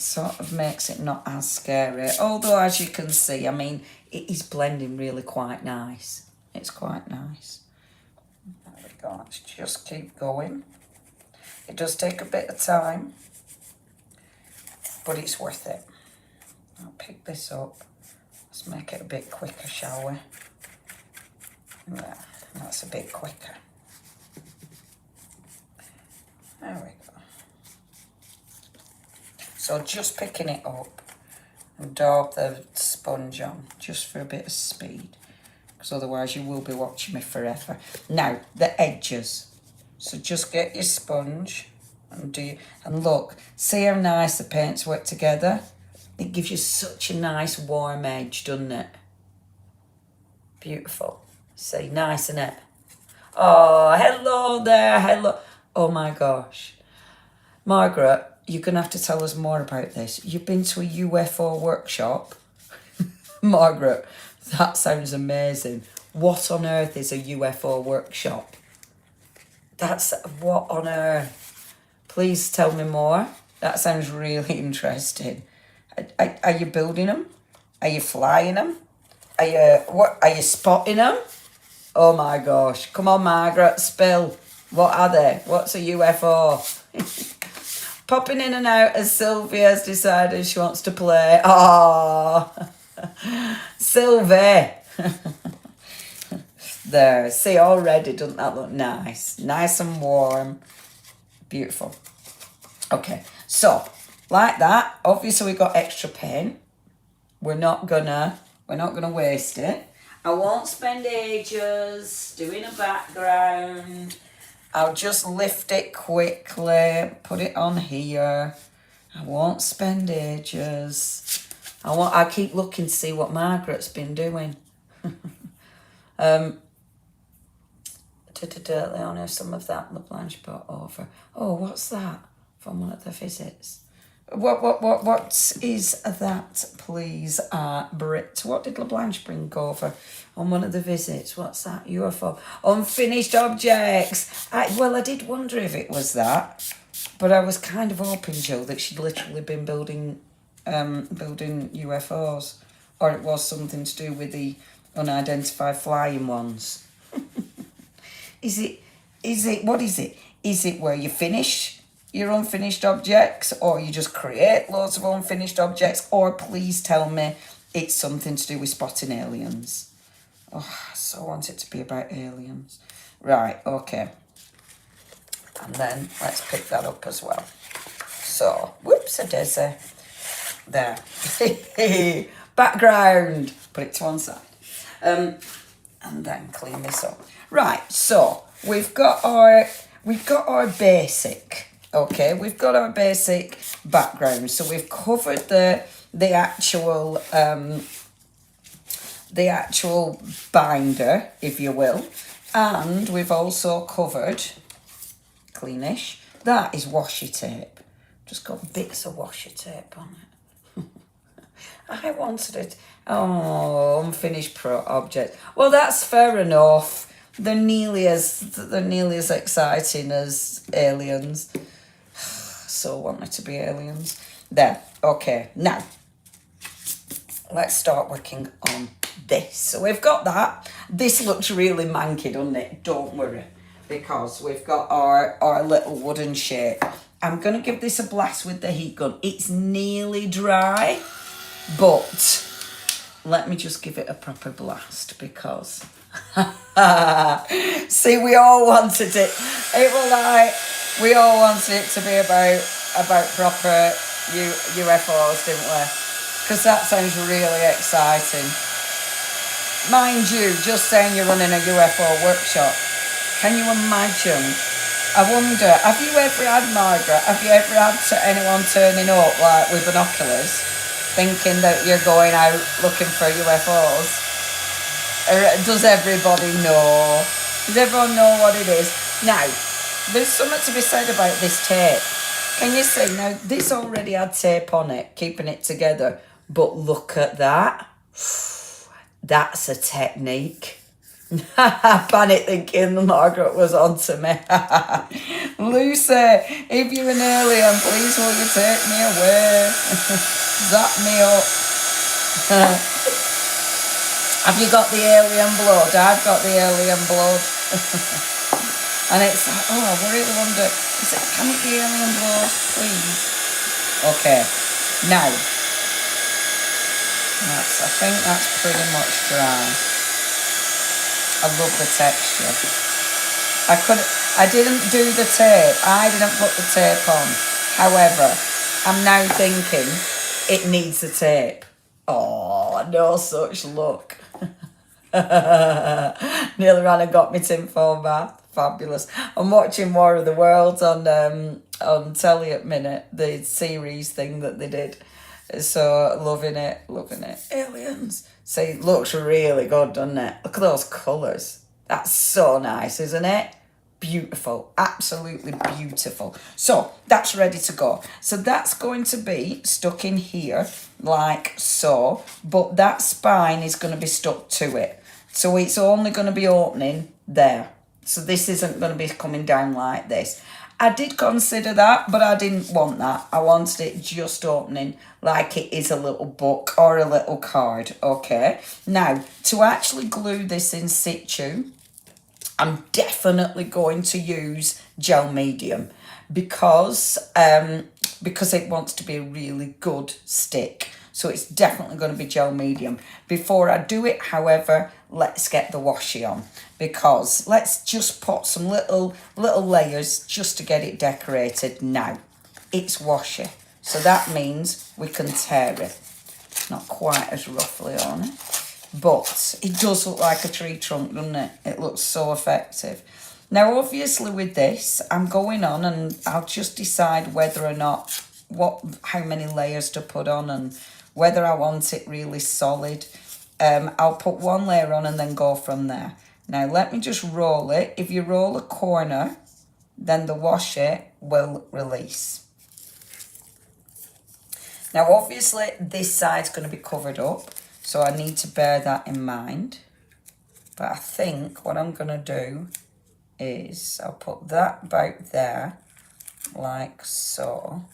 sort of makes it not as scary. Although, as you can see, I mean, it is blending really quite nice. It's quite nice. There we go. Let's just keep going. It does take a bit of time, but it's worth it. I'll pick this up. Let's make it a bit quicker, shall we? Yeah, that's a bit quicker. There we go. So just picking it up and daub the sponge on just for a bit of speed, because otherwise you will be watching me forever. Now, the edges. So just get your sponge and look, see how nice the paints work together? It gives you such a nice warm edge, doesn't it? Beautiful. See, nice, isn't it? Oh, hello there, hello. Oh my gosh. Margaret, you're going to have to tell us more about this. You've been to a UFO workshop? Margaret, that sounds amazing. What on earth is a UFO workshop? That's what on earth? Please tell me more. That sounds really interesting. Are you building them? Are you flying them? Are you spotting them? Oh my gosh. Come on, Margaret, spill. What are they? What's a UFO? Popping in and out as Sylvia's decided she wants to play. Oh, Sylvie. There, see, already doesn't that look nice? Nice and warm. Beautiful. Okay, so like that. Obviously, we got extra paint. We're not gonna waste it. I won't spend ages doing a background. I'll just lift it quickly, put it on here. I won't spend ages. I keep looking to see what Margaret's been doing. Leonie, some of that LaBlanche brought over. Oh, what's that from one of the visits? What is that, please, Brit? What did LaBlanche bring over on one of the visits? What's that? UFO. Unfinished objects. I did wonder if it was that, but I was kind of hoping, Joe, that she'd literally been building UFOs, or it was something to do with the unidentified flying ones. Is it, what is it? Is it where you finish your unfinished objects, or you just create loads of unfinished objects, or please tell me it's something to do with spotting aliens? Oh, I so want it to be about aliens. Right, okay. And then let's pick that up as well. So, whoops-a-daisy. There. Background. Put it to one side. And then clean this up. Right, so we've got our basic. Okay, we've got our basic background. So we've covered the actual binder, if you will, and we've also covered, cleanish, that is washi tape. Just got bits of washi tape on it. I wanted it. Oh, unfinished object. Well, that's fair enough. They're nearly as exciting as aliens. So want it to be aliens. There. Okay. Now, let's start working on this. So we've got that. This looks really manky, doesn't it? Don't worry, because we've got our little wooden shape. I'm going to give this a blast with the heat gun. It's nearly dry, but let me just give it a proper blast, because see, we all wanted it. We all wanted it to be about proper UFOs, didn't we? Because that sounds really exciting. Mind you, just saying you're running a UFO workshop. Can you imagine? I wonder, have you ever had, Margaret, anyone turning up like with binoculars, thinking that you're going out looking for UFOs? Or does everybody know? Does everyone know what it is? Now, there's something to be said about this tape. Can you see? Now, this already had tape on it, keeping it together. But look at that. That's a technique. Panic thinking Margaret was on to me. Lucy, if you're an alien, please will you take me away? Zap me up. Have you got the alien blood? I've got the alien blood. And it's like, oh, I really wonder, can it be alien blood, please? Okay, now, I think that's pretty much dry. I love the texture. I didn't do the tape. I didn't put the tape on. However, I'm now thinking it needs the tape. Oh, no such luck. Nearly ran and got me tinfoil bath. Fabulous. I'm watching War of the Worlds on telly at minute, the series thing that they did. So loving it. Aliens. See, it looks really good, doesn't it? Look at those colours. That's so nice, isn't it? Beautiful. Absolutely beautiful. So that's ready to go. So that's going to be stuck in here like so, but that spine is going to be stuck to it. So it's only going to be opening there. So this isn't going to be coming down like this. I did consider that, but I didn't want that. I wanted it just opening like it is a little book or a little card, okay? Now, to actually glue this in situ, I'm definitely going to use gel medium because it wants to be a really good stick. So it's definitely going to be gel medium. Before I do it, however, let's get the washi on, because let's just put some little layers just to get it decorated. Now, it's washi, so that means we can tear it. Not quite as roughly on it, but it does look like a tree trunk, doesn't it? It looks so effective. Now, obviously with this, I'm going on and I'll just decide whether or not, how many layers to put on and whether I want it really solid. I'll put one layer on and then go from there. Now, let me just roll it. If you roll a corner, then the washi will release. Now, obviously, this side's going to be covered up, so I need to bear that in mind. But I think what I'm going to do is I'll put that about there, like so.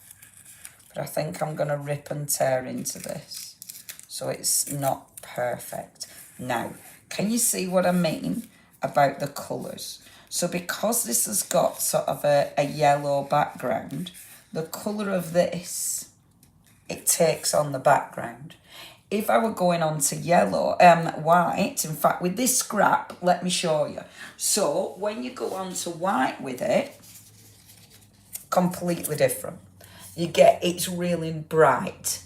But I think I'm going to rip and tear into this, so it's not perfect. Now, can you see what I mean about the colours? So because this has got sort of a yellow background, the colour of this, it takes on the background. If I were going on to yellow, white, in fact, with this scrap, let me show you. So when you go on to white with it, completely different. You get, it's really bright.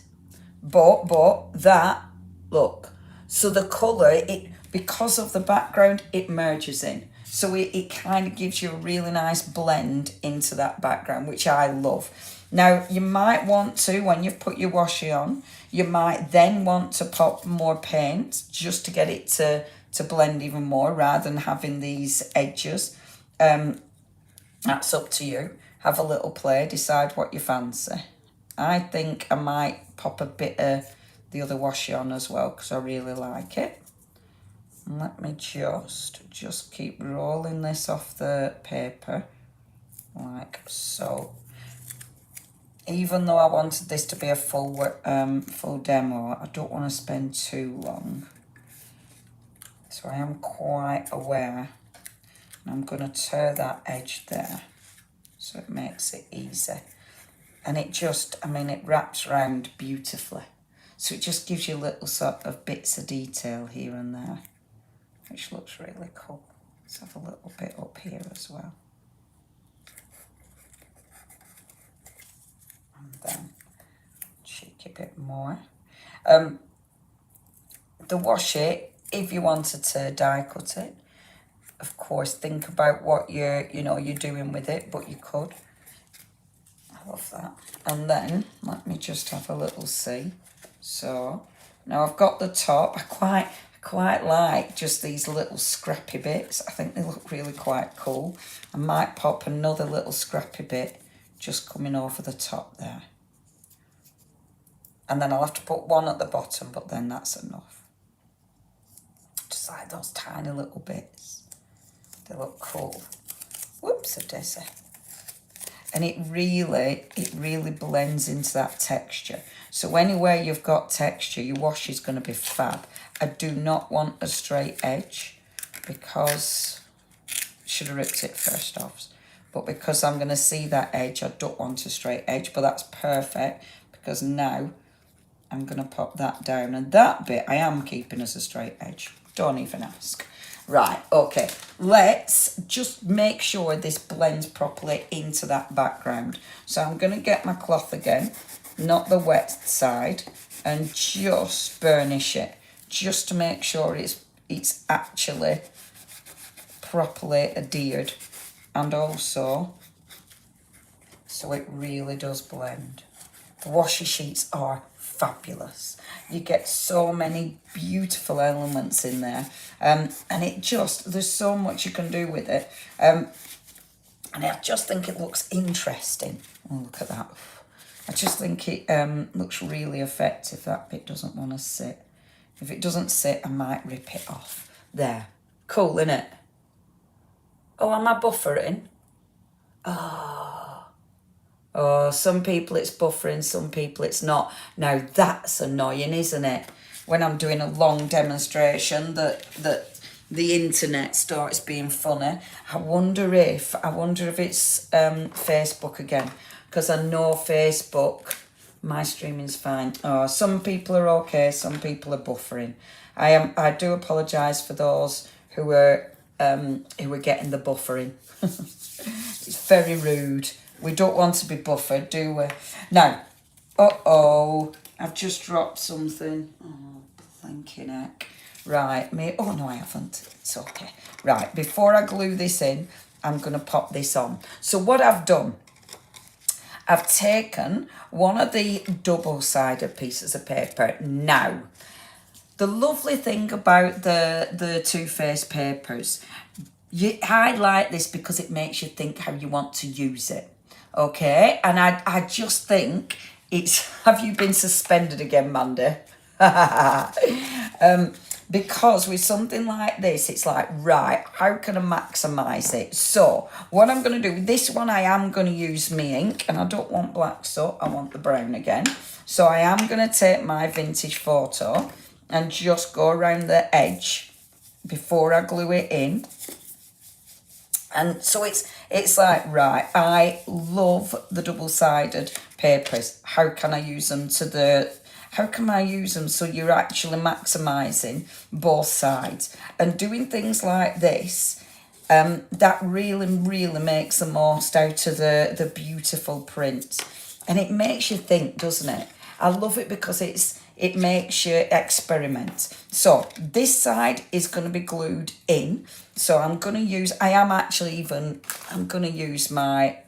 But that, look, so the colour, it, because of the background, it merges in. So it kind of gives you a really nice blend into that background, which I love. Now, you might want to, when you've put your washi on, you might then want to pop more paint just to get it to blend even more, rather than having these edges. That's up to you. Have a little play, decide what you fancy. I think I might pop a bit of the other washi on as well, because I really like it. And let me just keep rolling this off the paper, like so. Even though I wanted this to be a full demo, I don't want to spend too long. So I am quite aware. And I'm going to tear that edge there, so it makes it easy. And it just, I mean, it wraps around beautifully. So it just gives you little sort of bits of detail here and there, which looks really cool. Let's have a little bit up here as well. And then cheeky bit more. The washi, if you wanted to die cut it, of course, think about what you're doing with it, but you could. I love that. And then let me just have a little see. So now I've got the top. I quite like just these little scrappy bits. I think they look really quite cool. I might pop another little scrappy bit just coming over the top there. And then I'll have to put one at the bottom, but then that's enough. Just like those tiny little bits. They look cool. Whoops-a-daisy. And it really blends into that texture. So anywhere you've got texture, your wash is going to be fab. I do not want a straight edge, because should have ripped it first off. But because I'm going to see that edge, I don't want a straight edge. But that's perfect, because now I'm going to pop that down. And that bit I am keeping as a straight edge. Don't even ask. Right, okay. Let's just make sure this blends properly into that background. So I'm going to get my cloth again, not the wet side, and just burnish it, just to make sure it's actually properly adhered. And also, so it really does blend. The washi sheets are fabulous. You get so many beautiful elements in there, and it just, there's so much you can do with it, and I just think it looks interesting. Oh, look at that. I just think it looks really effective. That bit doesn't want to sit. If it doesn't sit, I might rip it off. There. Cool, innit? Oh, am I buffering? Oh, some people it's buffering, some people it's not. Now that's annoying, isn't it? When I'm doing a long demonstration that the internet starts being funny. I wonder if it's Facebook again, because I know Facebook My streaming's fine. Oh, some people are okay, some people are buffering. I do apologise for those who are getting the buffering. It's very rude. We don't want to be buffered, do we? Now, I've just dropped something. Oh, blinking heck. Right, oh no, I haven't. It's okay. Right, before I glue this in, I'm going to pop this on. So what I've done, I've taken one of the double-sided pieces of paper. Now, the lovely thing about the Too Faced papers, I like this because it makes you think how you want to use it. Okay? And I just think it's... Have you been suspended again, Mandy? Because with something like this, it's like, right, how can I maximise it? So what I'm going to do, with this one, I am going to use me ink, and I don't want black soot, I want the brown again. So I am going to take my vintage photo and just go around the edge before I glue it in. And so it's like, right, I love the double-sided papers. How can I use them so you're actually maximising both sides? And doing things like this, that really, really makes the most out of the beautiful print. And it makes you think, doesn't it? I love it because it makes you experiment. So this side is going to be glued in. So I'm going to use, I'm going to use my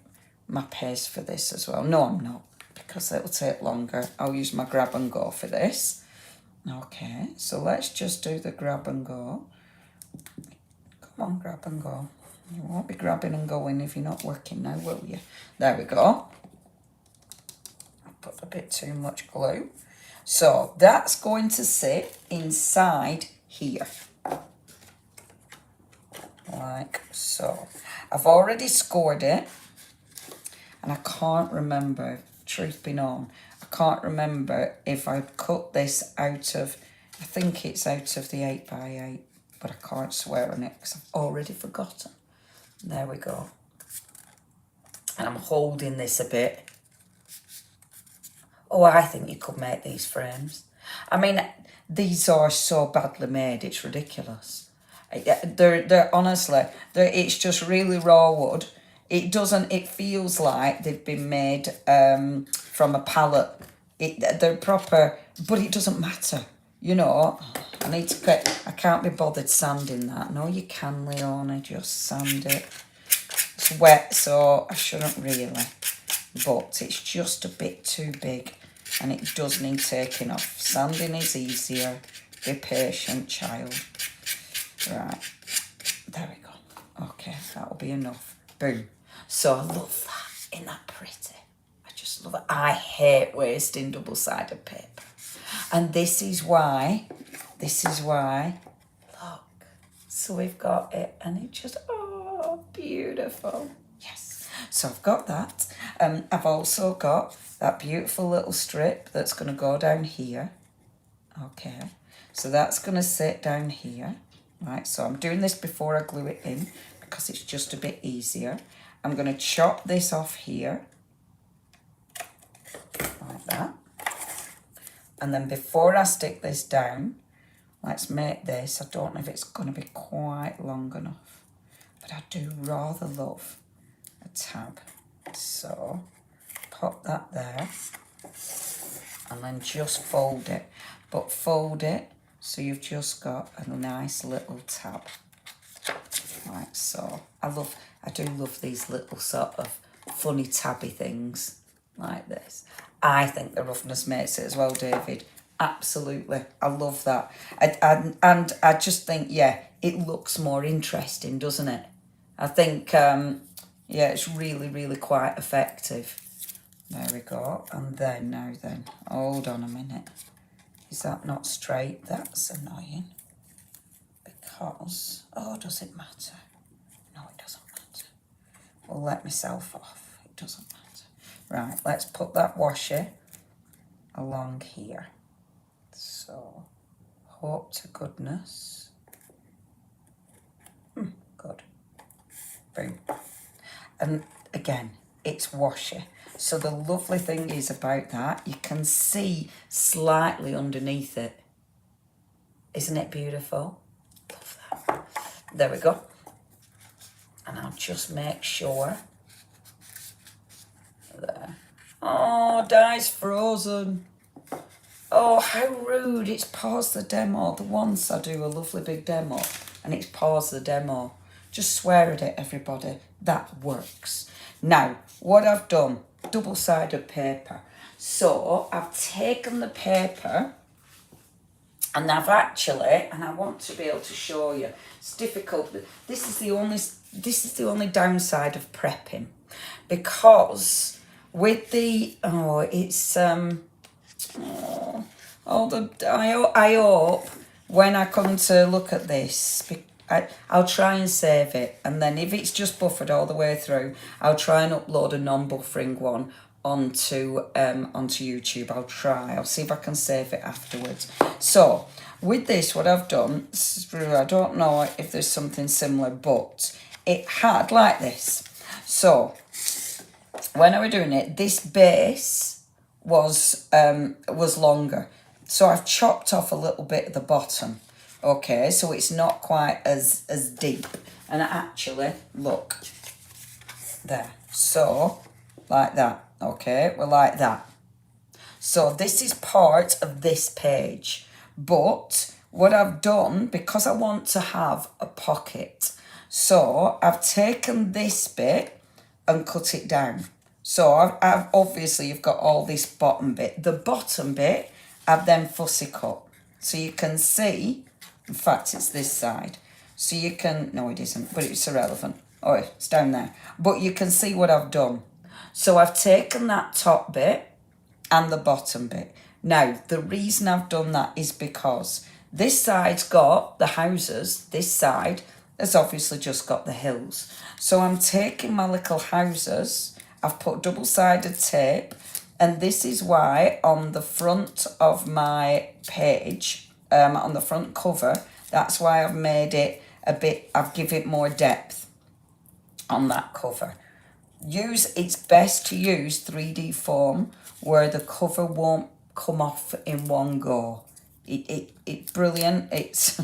paste for this as well. No, I'm not, because it'll take longer. I'll use my grab and go for this. Okay, so let's just do the grab and go. Come on, grab and go. You won't be grabbing and going if you're not working now, will you? There we go. I put a bit too much glue. So that's going to sit inside here. Like so. I've already scored it. And I can't remember, truth be known, I can't remember if I cut this out of, I think it's out of the 8x8, but I can't swear on it because I've already forgotten. There we go. And I'm holding this a bit. Oh, I think you could make these frames. I mean, these are so badly made, it's ridiculous. They're honestly, it's just really raw wood. It feels like they've been made from a pallet. They're proper, but it doesn't matter. You know, I can't be bothered sanding that. No, you can, Leonie, just sand it. It's wet, so I shouldn't really. But it's just a bit too big and it does need taking off. Sanding is easier. Be patient, child. Right, there we go. Okay, that'll be enough. Boom. So I love that. Isn't that pretty? I just love it. I hate wasting double-sided paper. And this is why, look. So we've got it and it just, oh, beautiful. Yes. So I've got that. I've also got that beautiful little strip that's going to go down here. Okay. So that's going to sit down here. Right, so I'm doing this before I glue it in because it's just a bit easier. I'm going to chop this off here, like that. And then before I stick this down, let's make this, I don't know if it's going to be quite long enough, but I do rather love a tab. So pop that there and then just fold it. But fold it so you've just got a nice little tab. Like so. I do love these little sort of funny tabby things like this. I think the roughness makes it as well, David. Absolutely. I love that. And I just think, yeah, it looks more interesting, doesn't it? I think, yeah, it's really, really quite effective. There we go. And then, now then, hold on a minute. Is that not straight? That's annoying. Because, oh, does it matter? No, it doesn't matter. We'll let myself off. It doesn't matter. Right, let's put that washi along here. So, hope to goodness. Good. Boom. And again, it's washi. So the lovely thing is about that, you can see slightly underneath it. Isn't it beautiful? Love that. There we go. And I'll just make sure. There. Oh, die's frozen. Oh, how rude. It's paused the demo. The once I do a lovely big demo and it's paused the demo. Just swear at it, everybody. That works. Now, what I've done, double-sided paper. So I've taken the paper and I've actually, and I want to be able to show you, it's difficult. This is the only downside of prepping, because with the, I hope when I come to look at this, I'll try and save it, and then if it's just buffered all the way through, I'll try and upload a non-buffering one onto YouTube. I'll see if I can save it afterwards. So with this, what I've done, I don't know if there's something similar, but it had like this. So when I was doing it, this base was longer. So I've chopped off a little bit at the bottom. Okay, so it's not quite as deep. And actually, look, there. So, like that. Okay, well, like that. So this is part of this page. But what I've done, because I want to have a pocket, so I've taken this bit and cut it down. So I've obviously, you've got all this bottom bit. The bottom bit, I've then fussy cut. So you can see, in fact, it's this side. So you can, no, it isn't, but it's irrelevant. Oh, it's down there. But you can see what I've done. So I've taken that top bit and the bottom bit. Now, the reason I've done that is because this side's got the houses. This side has obviously just got the hills. So I'm taking my little houses. I've put double-sided tape. And this is why on the front of my page, on the front cover, that's why I've made it a bit, I've given it more depth on that cover. It's best to use 3D foam where the cover won't come off in one go. It's brilliant. It's,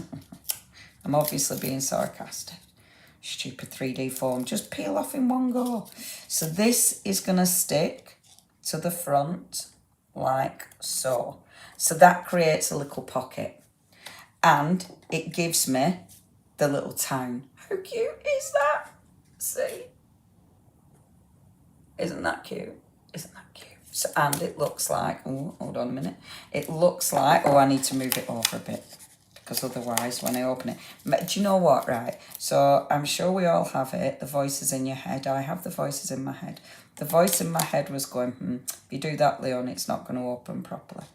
I'm obviously being sarcastic. Stupid 3D foam, just peel off in one go. So this is going to stick to the front like so. So that creates a little pocket. And it gives me the little town. How cute is that? See? Isn't that cute? Isn't that cute? So, and it looks like, oh, hold on a minute. It looks like, oh, I need to move it over a bit, because otherwise when I open it, do you know what, right? So I'm sure we all have it, the voices in your head. I have the voices in my head. The voice in my head was going, if you do that, Leonie, it's not going to open properly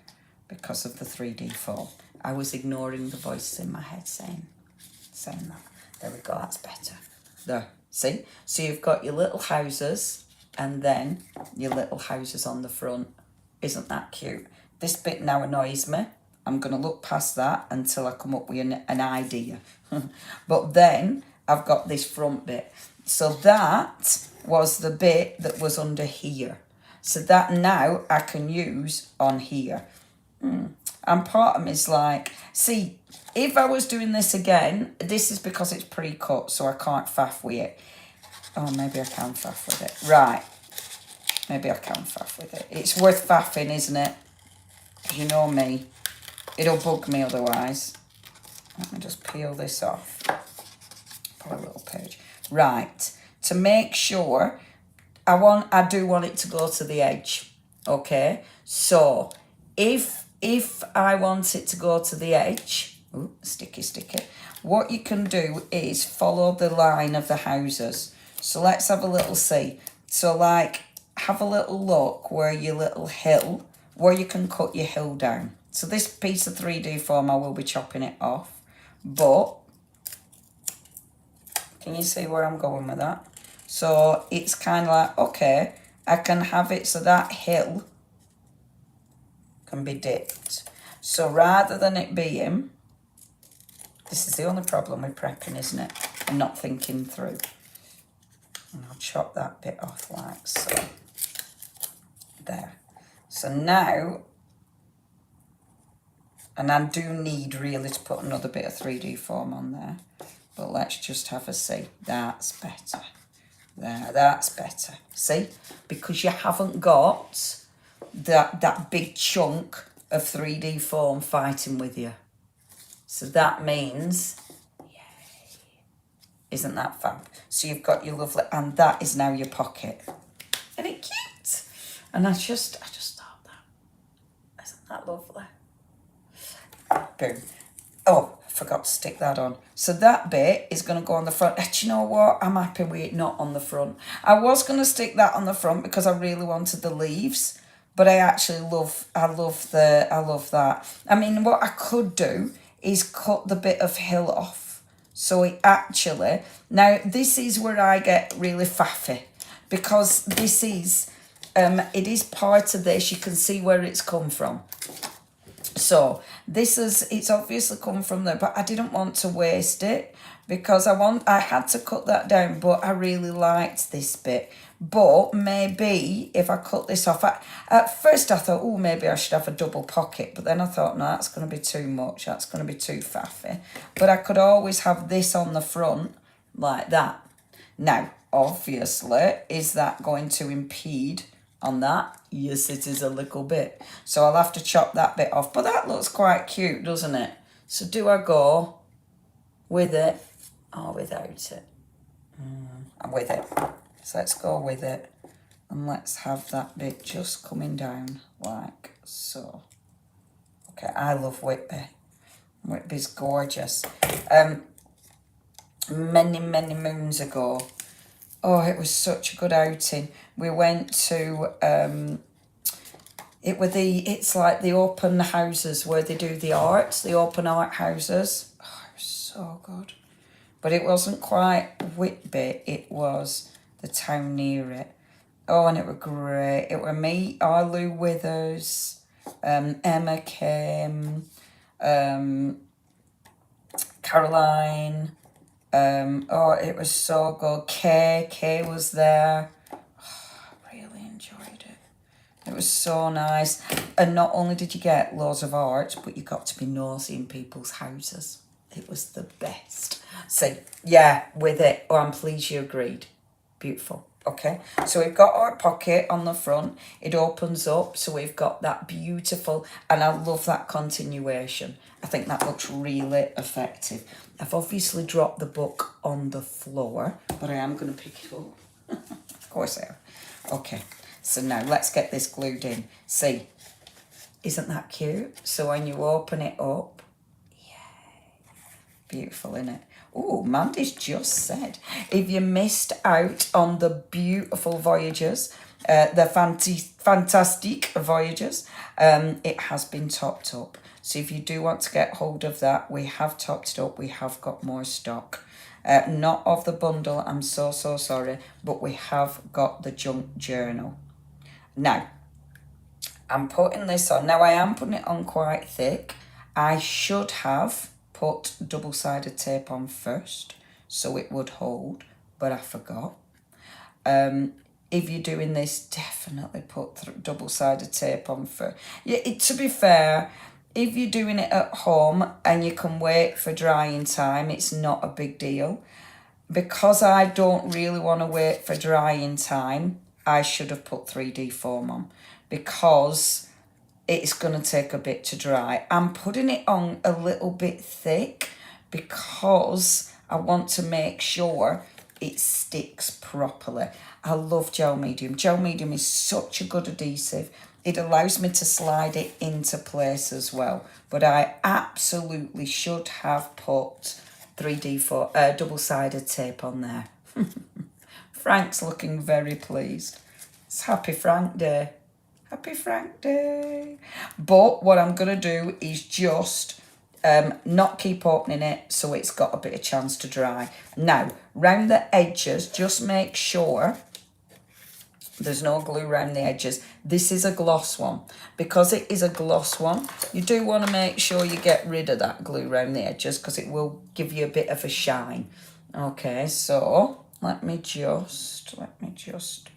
because of the 3D foam. I was ignoring the voices in my head saying that. There we go, that's better. There, see? So you've got your little houses and then your little houses on the front. Isn't that cute? This bit now annoys me. I'm going to look past that until I come up with an idea. But then I've got this front bit. So that was the bit that was under here. So that now I can use on here. And part of me is like, see, if I was doing this again, this is because it's pre-cut, so I can't faff with it. Oh, maybe I can faff with it. Right. Maybe I can faff with it. It's worth faffing, isn't it? You know me. It'll bug me otherwise. Let me just peel this off. Put a little page. Right. To make sure, I do want it to go to the edge. Okay? So, if I want it to go to the edge, ooh, sticky, what you can do is follow the line of the houses. So let's have a little see. So like, have a little look where your little hill, where you can cut your hill down. So this piece of 3D foam, I will be chopping it off. But, can you see where I'm going with that? So it's kind of like, okay, I can have it so that hill can be dipped. So rather than it being, this is the only problem with prepping, isn't it? I'm not thinking through. And I'll chop that bit off like so. there. So now, and I do need really to put another bit of 3D foam on there, but let's just have a see. That's better. There, that's better. See? Because you haven't got that big chunk of 3D foam fighting with you. So that means, yay, isn't that fab? So you've got your lovely, and that is now your pocket. Isn't it cute? And I just thought that, isn't that lovely? Boom. Oh, I forgot to stick that on. So that bit is going to go on the front. Do you know what? I'm happy with it not on the front. I was going to stick that on the front because I really wanted the leaves. But I actually love that. I mean, what I could do is cut the bit of hill off. So it actually, now this is where I get really faffy. Because this is, it is part of this. You can see where it's come from. So it's obviously come from there, but I didn't want to waste it because I had to cut that down, but I really liked this bit. But maybe if I cut this off, at first I thought, oh, maybe I should have a double pocket, but then I thought, no, that's going to be too much. That's going to be too faffy. But I could always have this on the front like that. Now, obviously, is that going to impede on that? Yes, it is a little bit. So I'll have to chop that bit off. But that looks quite cute, doesn't it? So do I go with it or without it? I'm with it. So let's go with it. And let's have that bit just coming down like so. Okay, I love Whitby. Whitby's gorgeous. Many moons ago, oh, it was such a good outing. We went to, it's like the open houses where they do the arts, the open art houses. Oh, it was so good. But it wasn't quite Whitby, it was the town near it. Oh, and it were great. It were me, Lou Withers, Emma came, Caroline. Oh, it was so good. Kay was there. Oh, I really enjoyed it. It was so nice. And not only did you get loads of art, but you got to be nosy in people's houses. It was the best. So, yeah, with it. Oh, I'm pleased you agreed. Beautiful. Okay, so we've got our pocket on the front. It opens up, so we've got that beautiful, and I love that continuation. I think that looks really effective. I've obviously dropped the book on the floor, but I am going to pick it up. Of course I am. Okay, so now let's get this glued in. See, isn't that cute? So when you open it up, yay, beautiful, isn't it? Oh, Mandy's just said, if you missed out on the beautiful voyages, the fantastic voyages, it has been topped up. So if you do want to get hold of that, we have topped it up. We have got more stock. Not of the bundle, I'm so sorry, but we have got the junk journal. Now, I'm putting this on. Now, I am putting it on quite thick. I should have put double-sided tape on first so it would hold, but I forgot. If you're doing this, definitely put double-sided tape on first. Yeah, to be fair, if you're doing it at home and you can wait for drying time, it's not a big deal. Because I don't really want to wait for drying time, I should have put 3D foam on because it's going to take a bit to dry. I'm putting it on a little bit thick because I want to make sure it sticks properly. I love gel medium. Gel medium is such a good adhesive. It allows me to slide it into place as well. But I absolutely should have put 3D for double-sided tape on there. Frank's looking very pleased. It's Happy Frank Day. Happy Frank Day. But what I'm going to do is just not keep opening it so it's got a bit of chance to dry. Now, round the edges, just make sure there's no glue around the edges. This is a gloss one. Because it is a gloss one, you do want to make sure you get rid of that glue around the edges because it will give you a bit of a shine. Okay, so let me just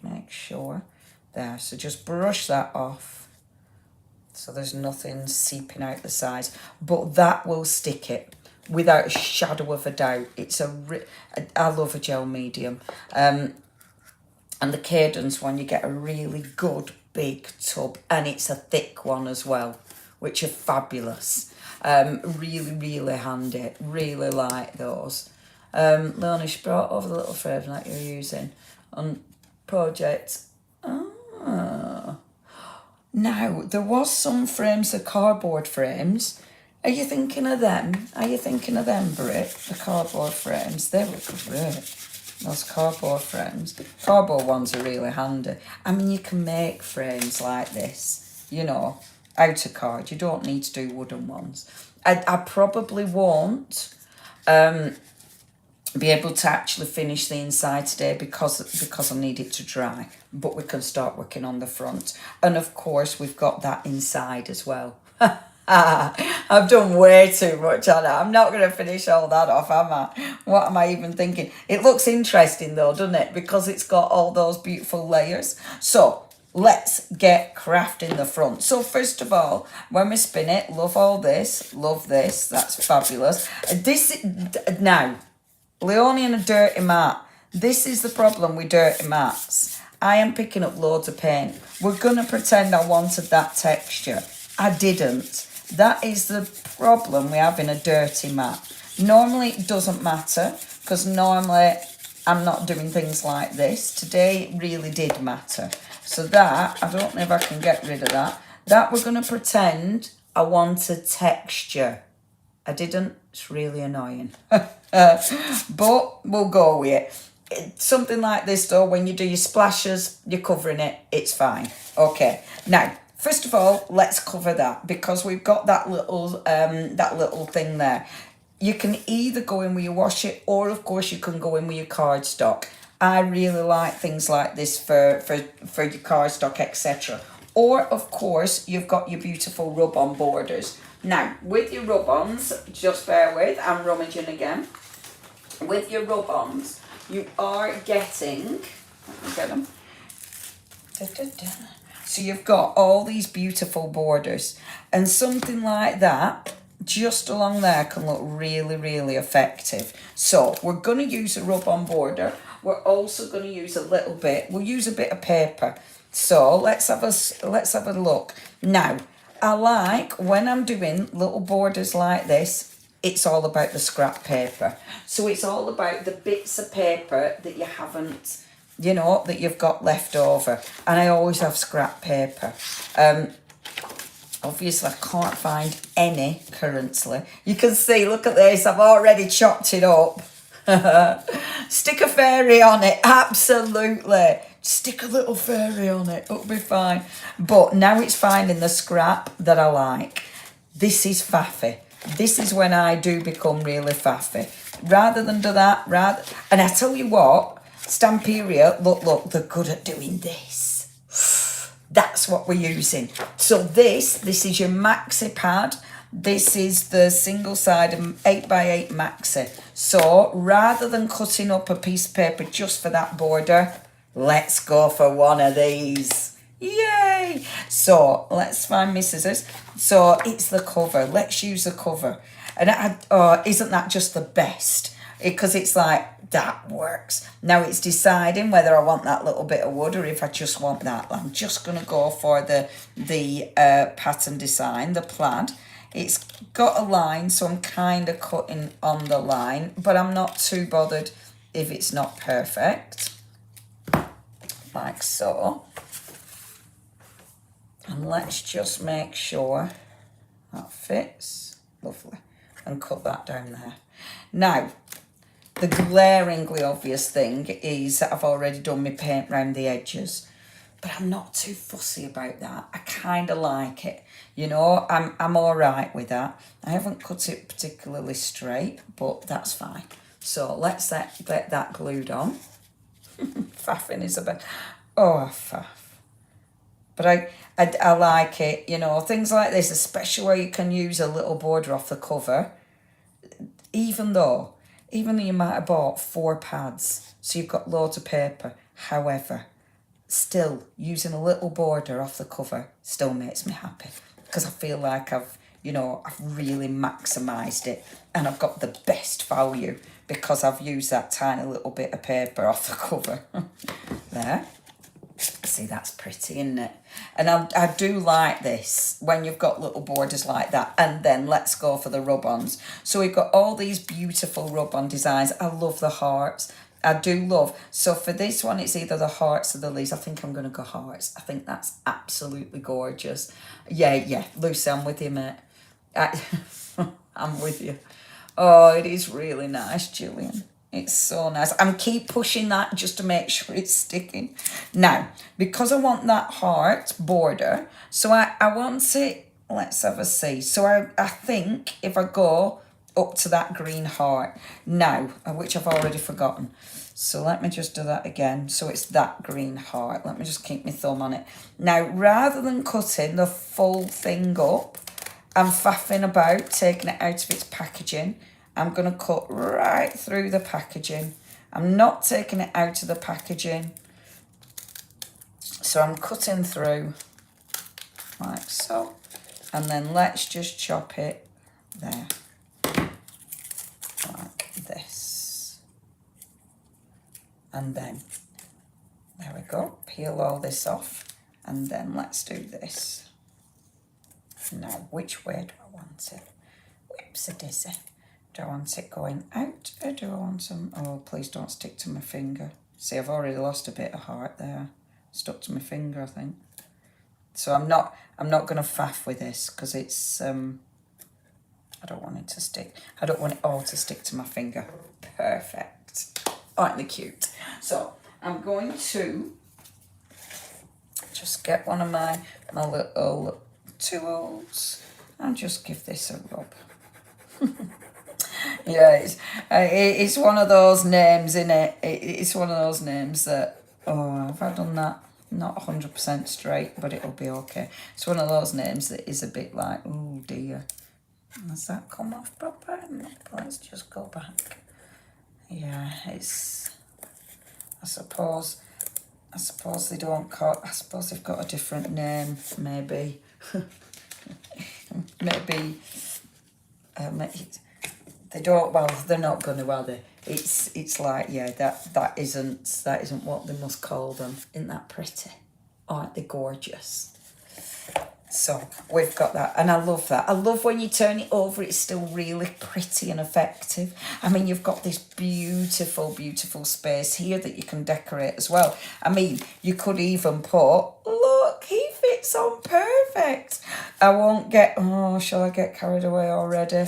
make sure There, so just brush that off. So there's nothing seeping out the sides. But that will stick it without a shadow of a doubt. I love a gel medium. And the Cadence one, you get a really good big tub. And it's a thick one as well, which are fabulous. Really, really handy. Really like those. Leonie, she brought over the little frame that you're using on project. Now, there was some frames, the cardboard frames. Are you thinking of them? Are you thinking of them, Britt? The cardboard frames. They were great. Those cardboard frames. Cardboard ones are really handy. I mean, you can make frames like this, you know, out of card. You don't need to do wooden ones. I probably won't be able to actually finish the inside today because I need it to dry, but we can start working on the front. And of course we've got that inside as well. I've done way too much on it. I'm not going to finish all that off, am I? What am I even thinking? It looks interesting though, doesn't it? Because it's got all those beautiful layers. So let's get crafting the front. So first of all, when we spin it, love all this, love this. That's fabulous. Now, Leonie and a dirty mat. This is the problem with dirty mats. I am picking up loads of paint. We're going to pretend I wanted that texture. I didn't. That is the problem we have in a dirty mat. Normally it doesn't matter because normally I'm not doing things like this. Today it really did matter. So that, I don't know if I can get rid of that. That we're going to pretend I wanted texture. I didn't. It's really annoying. But we'll go with it. Something like this though, when you do your splashes, you're covering it, it's fine. Okay, now first of all, let's cover that because we've got that little thing there. You can either go in with your wash it, or of course you can go in with your cardstock. I really like things like this for your cardstock, etc. Or of course you've got your beautiful rub-on borders. Now with your rub-ons, just bear with, I'm rummaging again. With your rub-ons, you are getting, let me get them. So you've got all these beautiful borders, and something like that just along there can look really, really effective. So we're going to use a rub-on border. We're also going to use a little bit, we'll use a bit of paper. So let's have a look. Now, I like when I'm doing little borders like this, it's all about the scrap paper. So it's all about the bits of paper that you haven't, you know, that you've got left over. And I always have scrap paper. Obviously, I can't find any currently. You can see, look at this, I've already chopped it up. Stick a fairy on it, absolutely. Stick a little fairy on it, it'll be fine. But now it's finding the scrap that I like. This is faffy. This is when I do become really faffy. Rather than do that, and I tell you what, Stamperia, look, they're good at doing this. That's what we're using. So this is your maxi pad. This is the single-sided 8x8 maxi. So rather than cutting up a piece of paper just for that border, let's go for one of these. Yay! So let's find my scissors. So it's the cover. Let's use the cover. And isn't that just the best? Because it's like, that works. Now it's deciding whether I want that little bit of wood or if I just want that. I'm just going to go for the pattern design, the plaid. It's got a line, so I'm kind of cutting on the line, but I'm not too bothered if it's not perfect. Like so. And let's just make sure that fits. Lovely. And cut that down there. Now, the glaringly obvious thing is that I've already done my paint around the edges. But I'm not too fussy about that. I kind of like it. You know, I'm all right with that. I haven't cut it particularly straight, but that's fine. So let's get that glued on. Faffing is a bit... Oh, faff. But I like it, you know, things like this, especially where you can use a little border off the cover. Even though you might have bought 4 pads, so you've got loads of paper. However, still using a little border off the cover still makes me happy, because I feel like I've really maximised it and I've got the best value because I've used that tiny little bit of paper off the cover. There. See, that's pretty, isn't it? And I do like this when you've got little borders like that. And then let's go for the rub-ons. So we've got all these beautiful rub-on designs. I love the hearts. I do love. So for this one, it's either the hearts or the leaves. I think I'm going to go hearts. I think that's absolutely gorgeous. Yeah. Lucy, I'm with you, mate. I'm with you. Oh, it is really nice, Gillian. It's so nice. I'm keep pushing that just to make sure it's sticking. Now, because I want that heart border, so I want it, let's have a see. So I think if I go up to that green heart now, which I've already forgotten. So let me just do that again. So it's that green heart. Let me just keep my thumb on it. Now, rather than cutting the full thing up, I'm faffing about, taking it out of its packaging. I'm going to cut right through the packaging. I'm not taking it out of the packaging. So I'm cutting through like so. And then let's just chop it there. Like this. And then, there we go. Peel all this off. And then let's do this. Now, which way do I want it? Whoops-a-daisy. Do I want it going out or do I want some... Oh, please don't stick to my finger. See, I've already lost a bit of heart there. Stuck to my finger, I think. So I'm not going to faff with this because it's... I don't want it to stick. I don't want it all to stick to my finger. Perfect. Aren't they cute? So I'm going to just get one of my little tools and just give this a rub. Yeah, it's one of those names, innit? It's one of those names that, have I done that? Not 100% straight, but it'll be okay. It's one of those names that is a bit like, oh dear. Has that come off proper? No, let's just go back. Yeah, it's, I suppose they don't call, I suppose they've got a different name, maybe. Maybe, they don't, well, they're not going to, are they? It's like, yeah, that isn't what they must call them. Isn't that pretty? Aren't they gorgeous? So we've got that, and I love that. I love when you turn it over, it's still really pretty and effective. I mean, you've got this beautiful, beautiful space here that you can decorate as well. I mean, you could even put, look, he fits on perfect. I won't get, shall I get carried away already?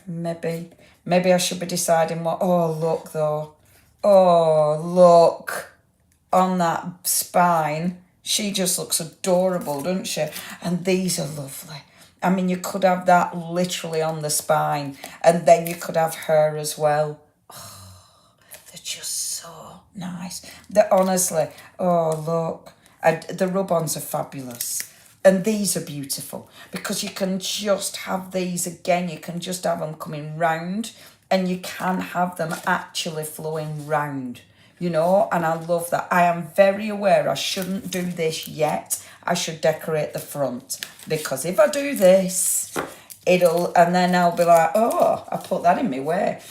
Maybe I should be deciding what, look though. Oh, look, on that spine. She just looks adorable, doesn't she? And these are lovely. I mean, you could have that literally on the spine. And then you could have her as well. Oh, they're just so nice. They're honestly, look. The rub-ons are fabulous. And these are beautiful. Because you can just have these again. You can just have them coming round. And you can have them actually flowing round. You know, and I love that. I am very aware I shouldn't do this yet. I should decorate the front. Because if I do this, and then I'll be like, I put that in my way.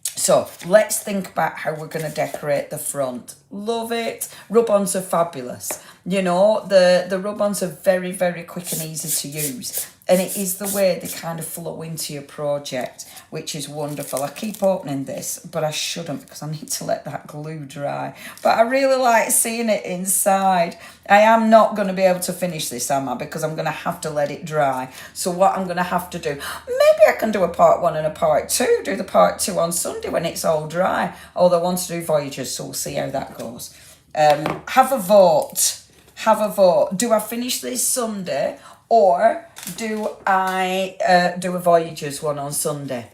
So let's think about how we're going to decorate the front. Love it. Rub-ons are fabulous. You know, the rub-ons are very, very quick and easy to use. And it is the way they kind of flow into your project, which is wonderful. I keep opening this, but I shouldn't because I need to let that glue dry. But I really like seeing it inside. I am not going to be able to finish this, am I? Because I'm going to have to let it dry. So what I'm going to have to do, maybe I can do a part 1 and a part 2. Do the part 2 on Sunday when it's all dry. Although I want to do Voyagers, so we'll see how that goes. Have a vote. Have a vote. Do I finish this Sunday? Or do I do a Voyagers one on Sunday?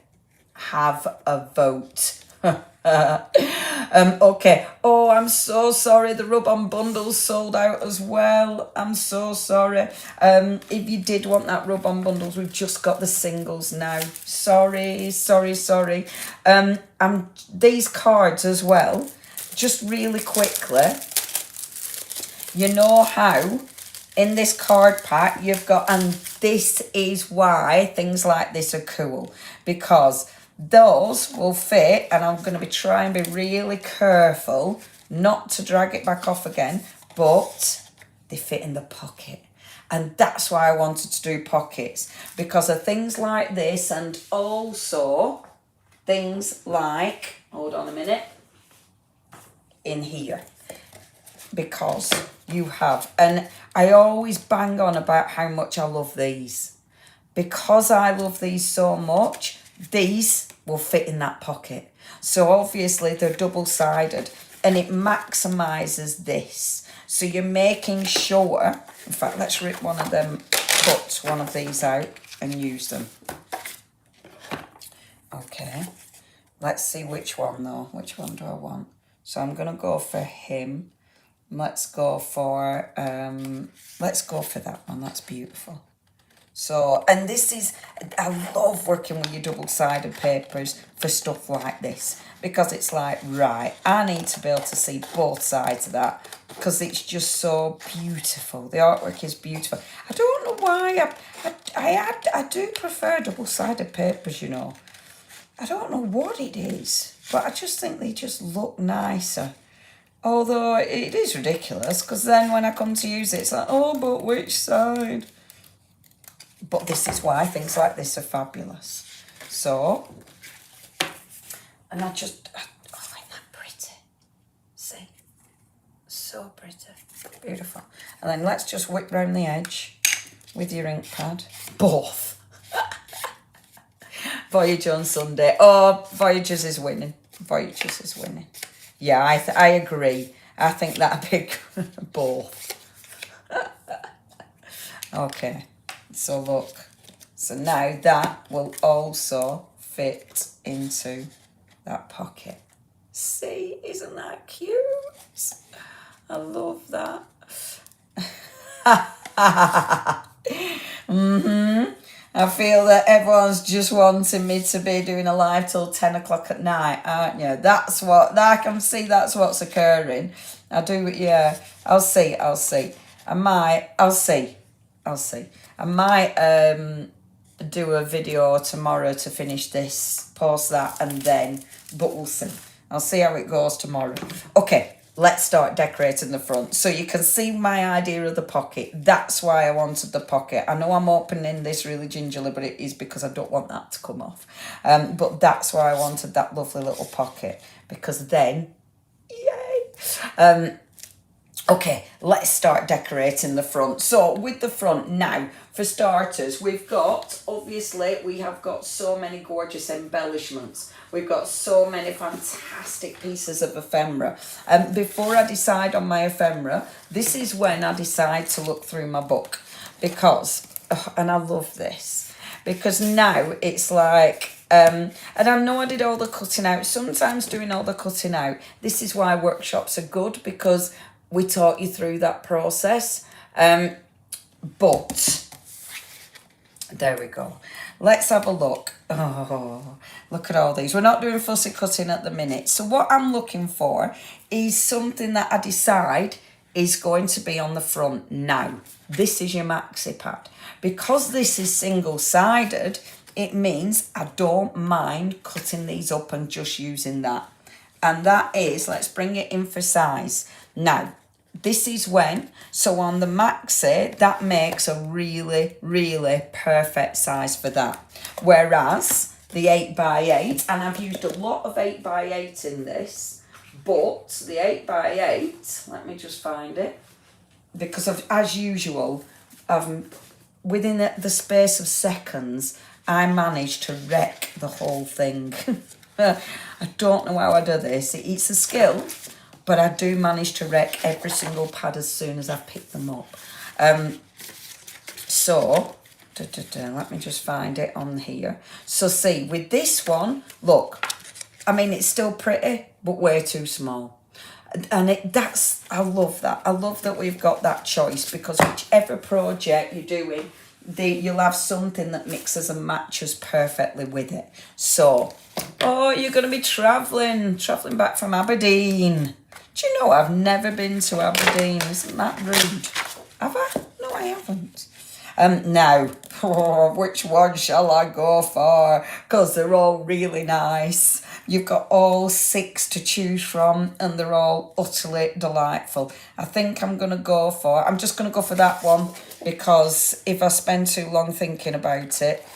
Have a vote. Okay. Oh, I'm so sorry. The rub-on bundles sold out as well. I'm so sorry. If you did want that rub-on bundles, we've just got the singles now. Sorry. These cards as well. Just really quickly. you know how in this card pack you've got, and this is why things like this are cool, because those will fit, and I'm going to be trying to be really careful not to drag it back off again, but they fit in the pocket. And that's why I wanted to do pockets, because of things like this, and also things like, hold on a minute, in here. Because you have, and I always bang on about how much I love these. Because I love these so much, these will fit in that pocket. So obviously they're double-sided, and it maximises this. So you're making sure, in fact, let's rip one of them, cut one of these out and use them. Okay, let's see which one though. Which one do I want? So I'm going to go for him. Let's go for that one. That's beautiful. So, and this is, I love working with your double-sided papers for stuff like this, because it's like, right, I need to be able to see both sides of that, because it's just so beautiful. The artwork is beautiful. I don't know why, I do prefer double-sided papers, you know. I don't know what it is, but I just think they just look nicer. Although it is ridiculous, because then when I come to use it, it's like, oh, but which side? But this is why things like this are fabulous. So, and I like that pretty. See? So pretty. Beautiful. And then let's just whip round the edge with your ink pad. Both. Voyage on Sunday. Oh, Voyagers is winning. Voyagers is winning. Yeah, I agree. I think that'd be both. Okay. So look, so now that will also fit into that pocket. See, isn't that cute? I love that. I feel that everyone's just wanting me to be doing a live till 10 o'clock at night, aren't you? That's what, I can see that's what's occurring. I do, yeah, I'll see. I'll see. I might do a video tomorrow to finish this, post that, and then, but we'll see. I'll see how it goes tomorrow. Okay, let's start decorating the front. So you can see my idea of the pocket. That's why I wanted the pocket. I know I'm opening this really gingerly, but it is because I don't want that to come off. But that's why I wanted that lovely little pocket, because then, yay! Okay, let's start decorating the front. So with the front now, for starters, we have got so many gorgeous embellishments. We've got so many fantastic pieces of ephemera. Before I decide on my ephemera, this is when I decide to look through my book, because, and I love this, because now it's like, and I know I did all the cutting out. Sometimes doing all the cutting out, this is why workshops are good, because we taught you through that process. But there we go. Let's have a look. Oh, look at all these. We're not doing fussy cutting at the minute. So what I'm looking for is something that I decide is going to be on the front now. This is your maxi pad. Because this is single-sided, it means I don't mind cutting these up and just using that. And that is, let's bring it in for size. Now, this is when, so on the maxi, that makes a really, really perfect size for that. Whereas the 8x8, and I've used a lot of 8x8 in this, but the 8x8, let me just find it, because as usual, within the space of seconds, I managed to wreck the whole thing. I don't know how I do this. It's a skill, but I do manage to wreck every single pad as soon as I pick them up. So, let me just find it on here. So see, with this one, look, I mean, it's still pretty, but way too small. And I love that. I love that we've got that choice, because whichever project you're doing, you'll have something that mixes and matches perfectly with it. So, oh, you're going to be travelling back from Aberdeen. Do you know I've never been to Aberdeen? Isn't that rude? Have I? No, I haven't. Now, which one shall I go for? Because they're all really nice. You've got all 6 to choose from, and they're all utterly delightful. I think I'm just going to go for that one, because if I spend too long thinking about it,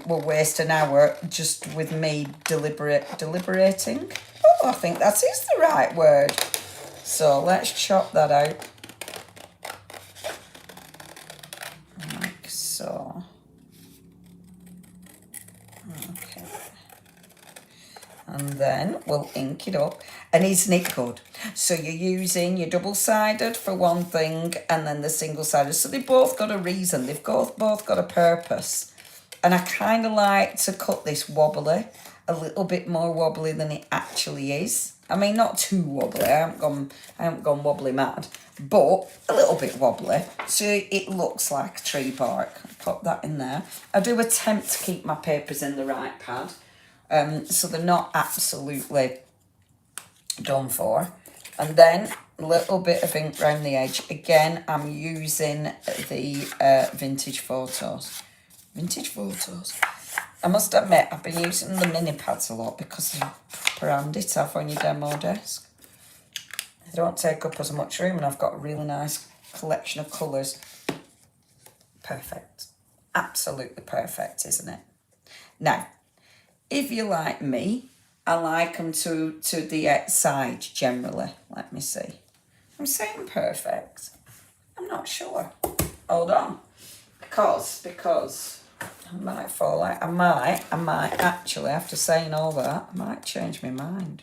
we'll waste an hour just with me deliberating. Oh, I think that is the right word. So let's chop that out. Like so. Okay. And then we'll ink it up. And isn't it good? So you're using your double-sided for one thing and then the single-sided. So they've both got a reason. They've both got a purpose. And I kind of like to cut this wobbly, a little bit more wobbly than it actually is. I mean, not too wobbly. I haven't gone wobbly mad, but a little bit wobbly, so it looks like tree bark. Pop that in there. I do attempt to keep my papers in the right pad, so they're not absolutely done for. And then a little bit of ink around the edge. Again, I'm using the vintage photos. Vintage photos. I must admit, I've been using the mini pads a lot because you brand it off on your demo desk. They don't take up as much room, and I've got a really nice collection of colours. Perfect. Absolutely perfect, isn't it? Now, if you're like me, I like them to the side generally. Let me see. I'm saying perfect. I'm not sure. Hold on. Because I might fall out. I might actually, after saying all that, I might change my mind.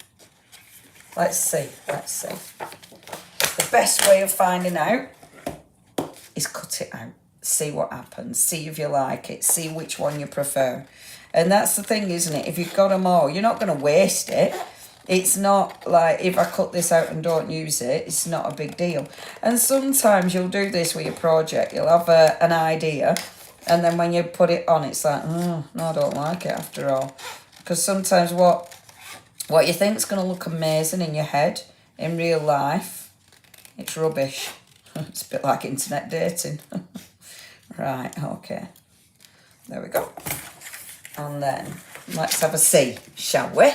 Let's see. The best way of finding out is cut it out. See what happens. See if you like it. See which one you prefer. And that's the thing, isn't it? If you've got them all, you're not going to waste it. It's not like if I cut this out and don't use it, it's not a big deal. And sometimes you'll do this with your project. You'll have an idea, and then when you put it on, it's like, oh, no, I don't like it after all. Because sometimes what you think is going to look amazing in your head, in real life, it's rubbish. It's a bit like internet dating. Right, okay. There we go. And then let's have a see, shall we?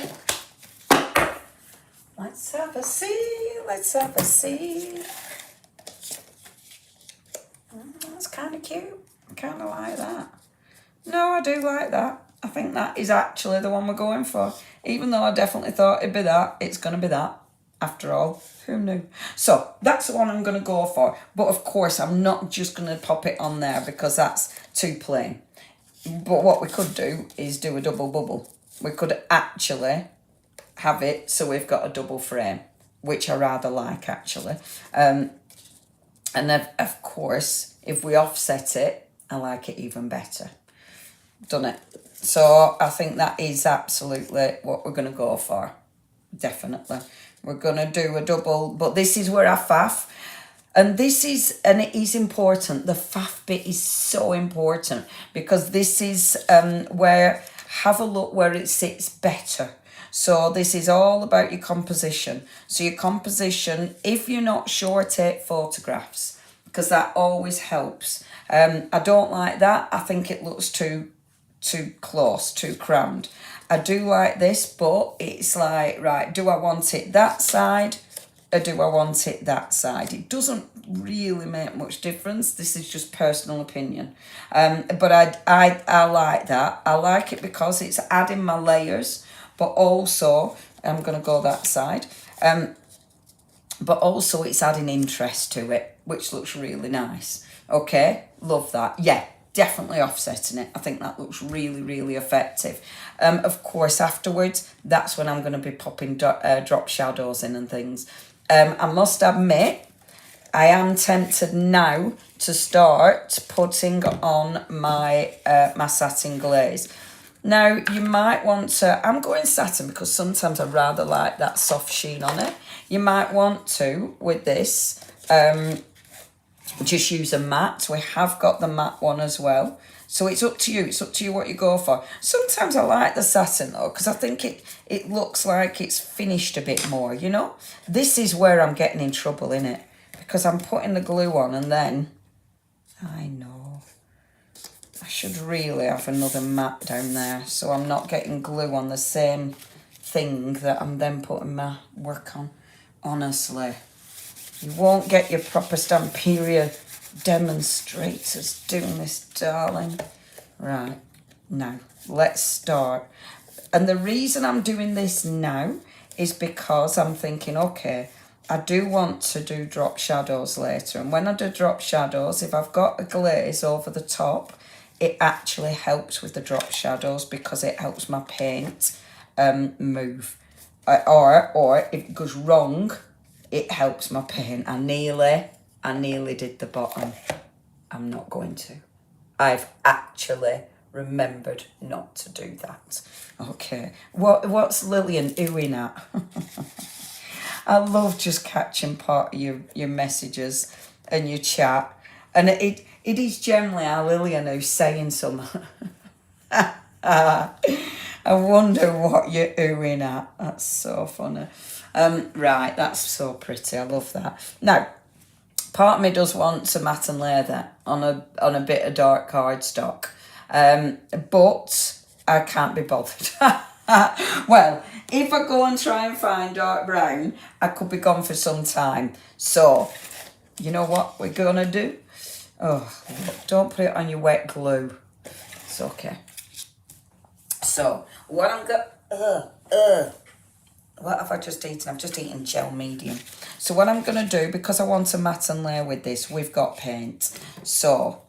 Let's have a see. That's kind of cute. I kind of like that. No, I do like that. I think that is actually the one we're going for. Even though I definitely thought it'd be that, it's going to be that. After all, who knew? So that's the one I'm going to go for. But of course, I'm not just going to pop it on there because that's too plain. But what we could do is do a double bubble. We could actually have it so we've got a double frame, which I rather like actually. And then, of course, if we offset it, I like it even better. Done it. So I think that is absolutely what we're going to go for. Definitely. We're going to do a double, but this is where I faff. And it is important. The faff bit is so important because this is where, have a look where it sits better. So this is all about your composition. So your composition, if you're not sure, take photographs because that always helps. I don't like that. I think it looks too close, too crammed. I do like this, but it's like, right, do I want it that side or do I want it that side? It doesn't really make much difference. This is just personal opinion. But I like that. I like it because it's adding my layers, but also, I'm going to go that side. But also it's adding interest to it, which looks really nice. Okay, love that. Yeah, definitely offsetting it. I think that looks really, really effective. Of course, afterwards, that's when I'm going to be popping drop shadows in and things. I must admit, I am tempted now to start putting on my my satin glaze. Now, you might want to, I'm going satin because sometimes I rather like that soft sheen on it. You might want to, with this, just use a matte. We have got the matte one as well. So it's up to you. It's up to you what you go for. Sometimes I like the satin though, because I think it looks like it's finished a bit more, you know? This is where I'm getting in trouble, innit? Because I'm putting the glue on and then, I know, I should really have another mat down there so I'm not getting glue on the same thing that I'm then putting my work on. Honestly, you won't get your proper Stamperia demonstrators doing this, darling. Right, now, let's start. And the reason I'm doing this now is because I'm thinking, okay, I do want to do drop shadows later. And when I do drop shadows, if I've got a glaze over the top, it actually helps with the drop shadows because it helps my paint move. Or if it goes wrong, it helps my paint. I nearly did the bottom. I'm not going to. I've actually remembered not to do that. Okay. What's Lillian doing at? I love just catching part of your messages and your chat. And it is generally our Lillian who's saying something. I wonder what you're doing at. That's so funny. Right, that's so pretty. I love that. Now, part of me does want to matte and leather on a bit of dark cardstock, but I can't be bothered. Well, if I go and try and find dark brown, I could be gone for some time. So, you know what we're gonna do? Oh, don't put it on your wet glue. It's okay. So, what I'm gonna... What have I just eaten? I've just eaten gel medium. So what I'm going to do, because I want to matte and layer with this, we've got paint. So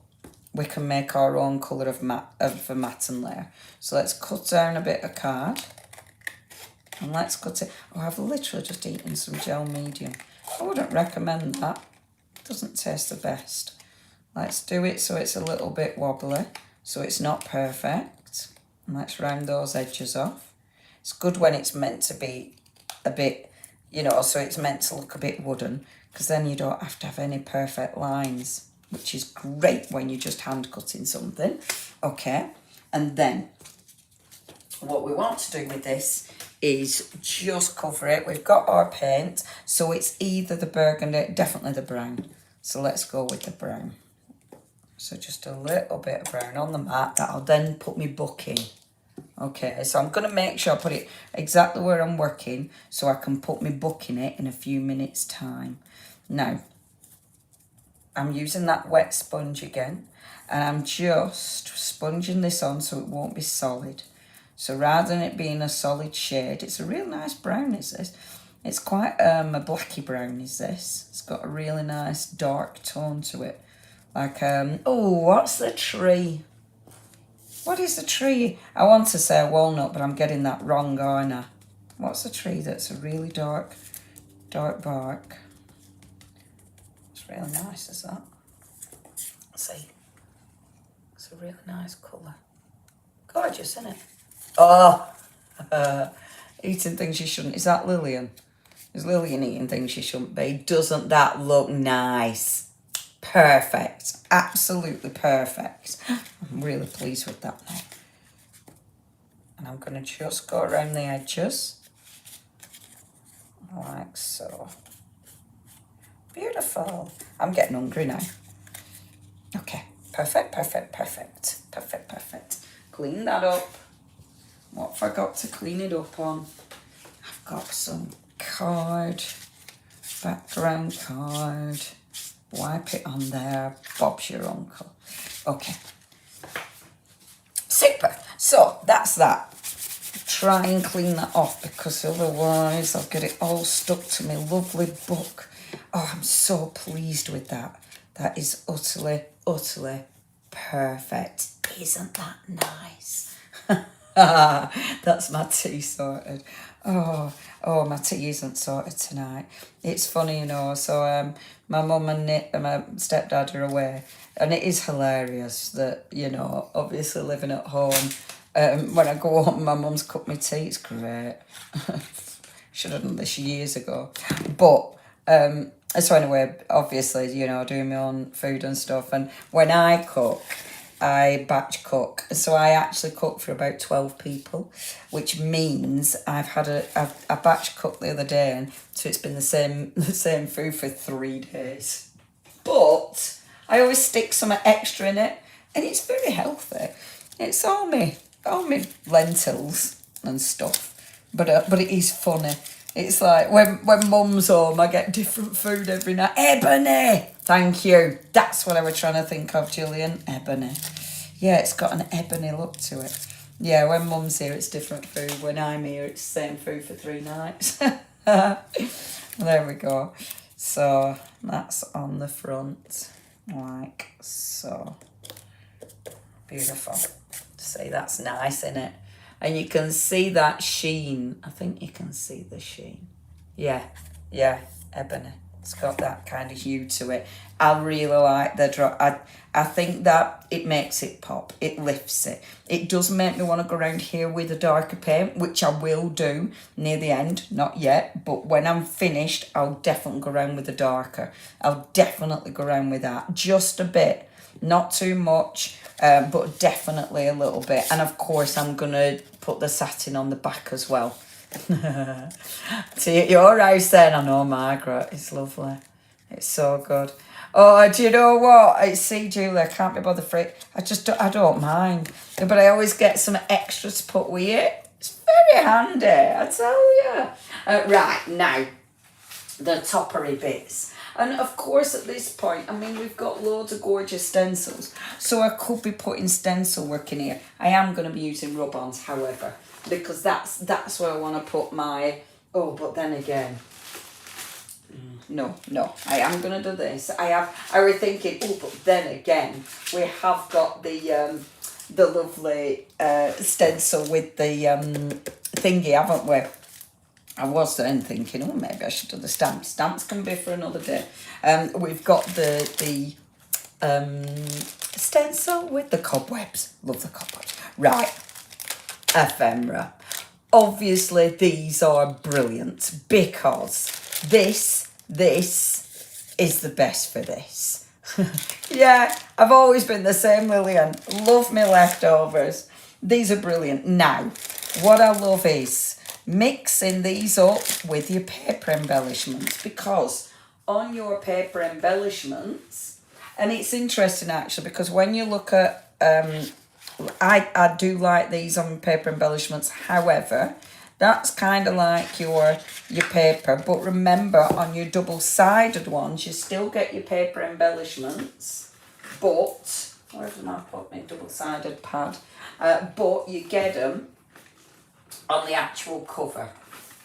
we can make our own colour of a matte and layer. So let's cut down a bit of card. And let's cut it. Oh, I've literally just eaten some gel medium. I wouldn't recommend that. It doesn't taste the best. Let's do it so it's a little bit wobbly. So it's not perfect. And let's round those edges off. It's good when it's meant to be a bit, you know, so it's meant to look a bit wooden, because then you don't have to have any perfect lines, which is great when you're just hand cutting something. Okay, and then what we want to do with this is just cover it. We've got our paint, so it's either the burgundy, definitely the brown. So let's go with the brown. So just a little bit of brown on the mat. That'll then put me book in. Okay, so I'm going to make sure I put it exactly where I'm working so I can put my book in it in a few minutes' time. Now, I'm using that wet sponge again, and I'm just sponging this on so it won't be solid. So rather than it being a solid shade, it's a real nice brown, is this. It's quite a blacky brown, is this. It's got a really nice dark tone to it. Like, oh, what's the tree? What is the tree? I want to say a walnut, but I'm getting that wrong, aren't I? What's the tree that's a really dark bark? It's really nice, is that? Let's see. It's a really nice colour. Gorgeous, isn't it? Oh, eating things you shouldn't. Is that Lillian? Is Lillian eating things she shouldn't be? Doesn't that look nice? Perfect. Absolutely perfect. I'm really pleased with that now. And I'm going to just go around the edges. Like so. Beautiful. I'm getting hungry now. Okay. Perfect, perfect, perfect. Perfect, perfect. Clean that up. What have I got to clean it up on? I've got some card. Background card. Wipe it on there. Bob's your uncle. Okay. Super. So that's that. Try and clean that off, because otherwise I'll get it all stuck to my lovely book. Oh, I'm so pleased with that. That is utterly, utterly perfect. Isn't that nice? That's my tea sorted. Oh, my tea isn't sorted tonight. It's funny, you know, so my mum and my stepdad are away, and it is hilarious that, you know, obviously living at home, when I go home, my mum's cooked me tea. It's great. Should have done this years ago. But, so anyway, obviously, you know, doing my own food and stuff, and when I cook, I batch cook. So I actually cook for about 12 people, which means I've had a batch cook the other day, and so it's been the same food for 3 days. But I always stick some extra in it, and it's very healthy. It's all me lentils and stuff, but it is funny. It's like when Mum's home, I get different food every night. Ebony, thank you. That's what I was trying to think of, Julian. Ebony. Yeah, it's got an ebony look to it. Yeah, when Mum's here, it's different food. When I'm here, it's the same food for 3 nights. There we go. So that's on the front, like so. Beautiful. See, that's nice, isn't it? And you can see that sheen. I think you can see the sheen. Yeah, ebony. It's got that kind of hue to it. I really like the drop. I think that it makes it pop. It lifts it. It does make me want to go around here with a darker paint, which I will do near the end. Not yet, but when I'm finished, I'll definitely go around with the darker. I'll definitely go around with that. Just a bit. Not too much, but definitely a little bit. And of course, I'm going to put the satin on the back as well. See, at your house then, I know, Margaret. It's lovely. It's so good. Oh, do you know what? See, Julie, I can't be bothered for it. I don't mind. But I always get some extra to put with it. It's very handy, I tell you. Right, now, the toppery bits. And of course, at this point, I mean, we've got loads of gorgeous stencils. So I could be putting stencil work in here. I am going to be using rub-ons, however, because that's where I want to put my... Oh, but then again... No, I am going to do this. I was thinking, oh, but then again, we have got the lovely stencil with the thingy, haven't we? I was then thinking, oh, maybe I should do the stamps. Stamps can be for another day. We've got the stencil with the cobwebs. Love the cobwebs. Right, ephemera. Obviously, these are brilliant because this is the best for this. Yeah, I've always been the same, Lillian. Love me leftovers. These are brilliant. Now, what I love is mixing these up with your paper embellishments, because on your paper embellishments, and it's interesting actually, because when you look at, I do like these on paper embellishments, however, that's kind of like your paper, but remember on your double-sided ones, you still get your paper embellishments, but, where did I put my double-sided pad? But you get them on the actual cover.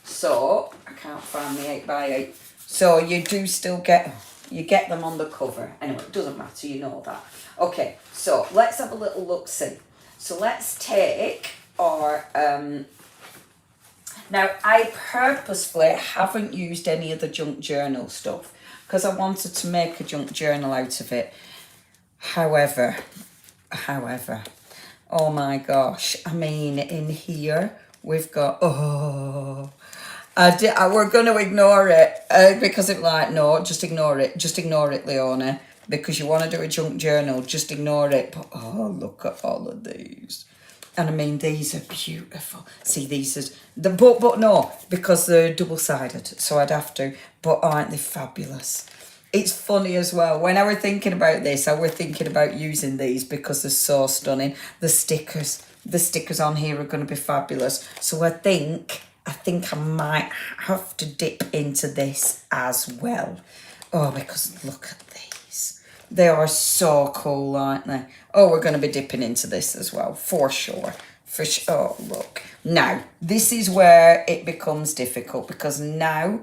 So, I can't find the 8x8. So you do still get them on the cover. Anyway, it doesn't matter, you know that. Okay, so let's have a little look-see. So let's take our... Now, I purposefully haven't used any of the junk journal stuff because I wanted to make a junk journal out of it. However, oh my gosh, I mean, in here, we've got, we're going to ignore it because it's like, no, just ignore it, Leonie, because you want to do a junk journal, just ignore it. But, oh, look at all of these. And I mean, these are beautiful. See, these are, but no, because they're double-sided, so I'd have to, but aren't they fabulous? It's funny as well. When I was thinking about this, I was thinking about using these because they're so stunning. The stickers on here are going to be fabulous. So I think I might have to dip into this as well. Oh, because look at these. They are so cool, aren't they? Oh, we're going to be dipping into this as well, for sure. Oh, look. Now, this is where it becomes difficult because now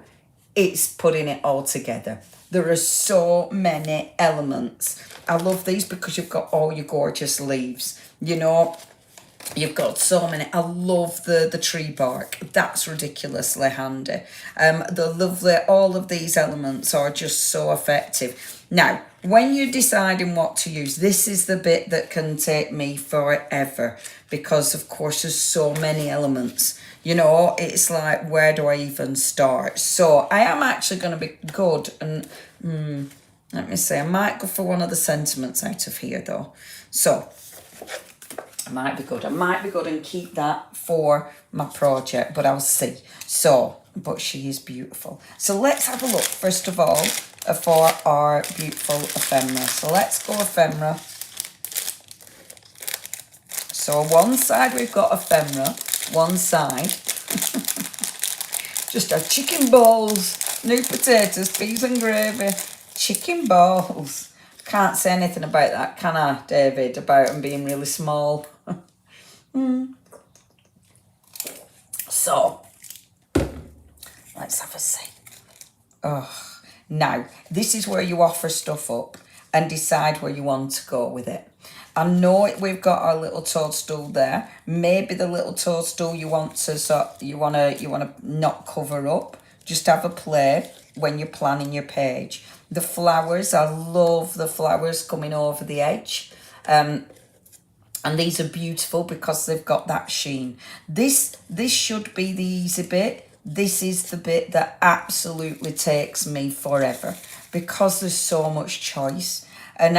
it's putting it all together. There are so many elements. I love these because you've got all your gorgeous leaves. You know, you've got so many. I love the tree bark. That's ridiculously handy. The lovely, all of these elements are just so effective. Now, when you're deciding what to use, this is the bit that can take me forever because, of course, there's so many elements. You know, it's like, where do I even start? So I am actually going to be good and Let me see. I might go for one of the sentiments out of here, though. So, I might be good. I might be good and keep that for my project, but I'll see. So, but she is beautiful. So let's have a look, first of all, for our beautiful ephemera. So let's go ephemera. So on one side we've got ephemera, one side. Just our chicken balls, new potatoes, peas and gravy, chicken balls. Can't say anything about that, can I, David, about them being really small? So, let's have a see. Oh, now, this is where you offer stuff up and decide where you want to go with it. I know we've got our little toadstool there. Maybe the little toadstool you want to you wanna not cover up. Just have a play when you're planning your page. The flowers, I love the flowers coming over the edge. And these are beautiful because they've got that sheen. This should be the easy bit. This is the bit that absolutely takes me forever because there's so much choice. And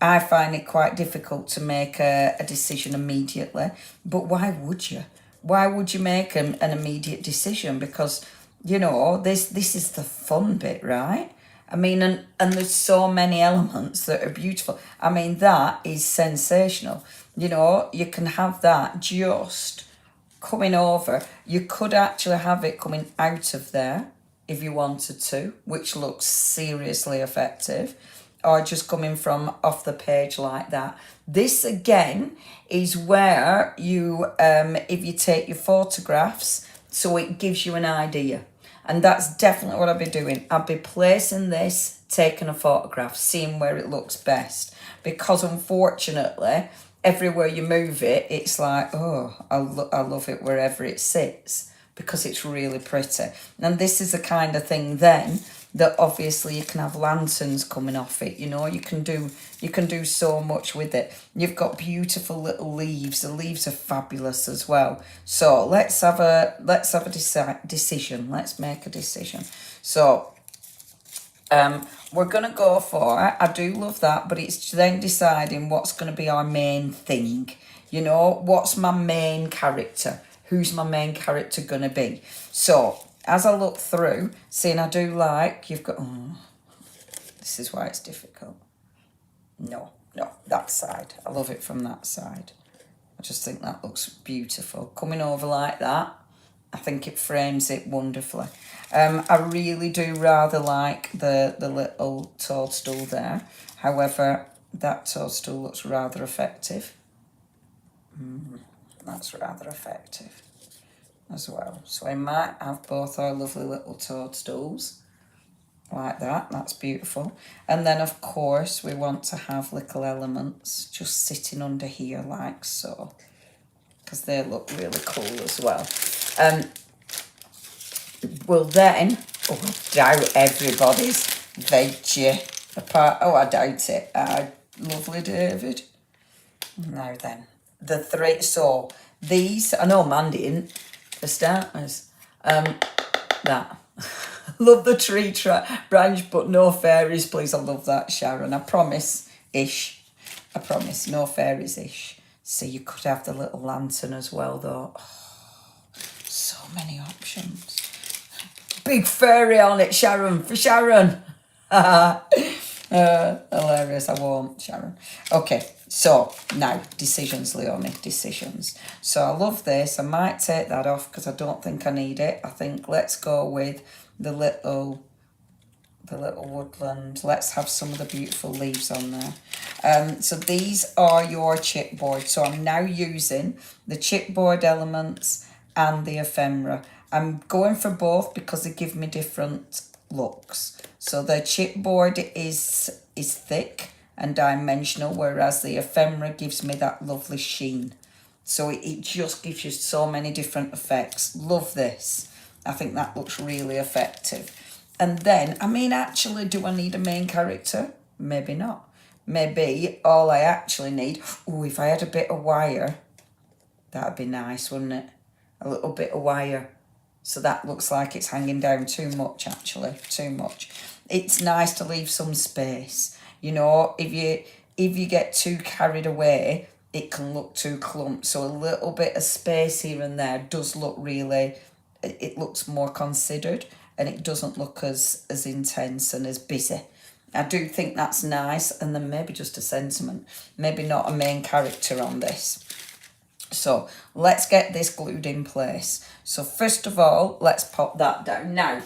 I find it quite difficult to make a decision immediately. But why would you? Why would you make an immediate decision? Because, you know, this is the fun bit, right? I mean, and there's so many elements that are beautiful. I mean, that is sensational. You know, you can have that just coming over. You could actually have it coming out of there if you wanted to, which looks seriously effective, or just coming from off the page like that. This again is where you, if you take your photographs, so it gives you an idea. And that's definitely what I'll be doing. I'll be placing this, taking a photograph, seeing where it looks best. Because unfortunately, everywhere you move it, it's like, oh, I love it wherever it sits because it's really pretty. And this is the kind of thing then that obviously you can have lanterns coming off it. You know, you can do so much with it. You've got beautiful little leaves. The leaves are fabulous as well. So let's have a decision. Let's make a decision. So we're going to go for, I do love that, but it's then deciding what's going to be our main thing. You know, what's my main character? Who's my main character going to be? So as I look through, seeing I do like, you've got, oh, this is why it's difficult. No, that side. I love it from that side. I just think that looks beautiful. Coming over like that, I think it frames it wonderfully. I really do rather like the little toadstool there. However, that toadstool looks rather effective. That's rather effective as well. So I might have both our lovely little toadstools like that. That's beautiful. And then, of course, we want to have little elements just sitting under here like so, because they look really cool as well. We'll then, oh, I doubt everybody's veggie apart. Oh, I doubt it. Lovely, David. Now then, the three. So these, I know Mandy didn't, for starters. That. Love the tree branch, but no fairies, please. I love that, Sharon. I promise-ish. I promise, no fairies-ish. So you could have the little lantern as well, though. Oh, so many options. Big fairy on it, Sharon, for Sharon. Hilarious, I won't, Sharon. Okay, so now, decisions, Leonie, decisions. So I love this. I might take that off because I don't think I need it. I think let's go with the little woodland. Let's have some of the beautiful leaves on there. So these are your chipboard. So I'm now using the chipboard elements and the ephemera. I'm going for both because they give me different looks. So the chipboard is thick and dimensional, whereas the ephemera gives me that lovely sheen. So it just gives you so many different effects. Love this. I think that looks really effective. And then, I mean, actually, do I need a main character? Maybe not. Maybe all I actually need, oh, if I had a bit of wire, that'd be nice, wouldn't it? A little bit of wire. So that looks like it's hanging down too much, actually, too much. it's nice to leave some space. You know, if you get too carried away, it can look too clumped. So a little bit of space here and there does look really, it looks more considered, and it doesn't look as intense and as busy. I do think that's nice, and then maybe just a sentiment, maybe not a main character on this. So let's get this glued in place. So first of all, let's pop that down. Now,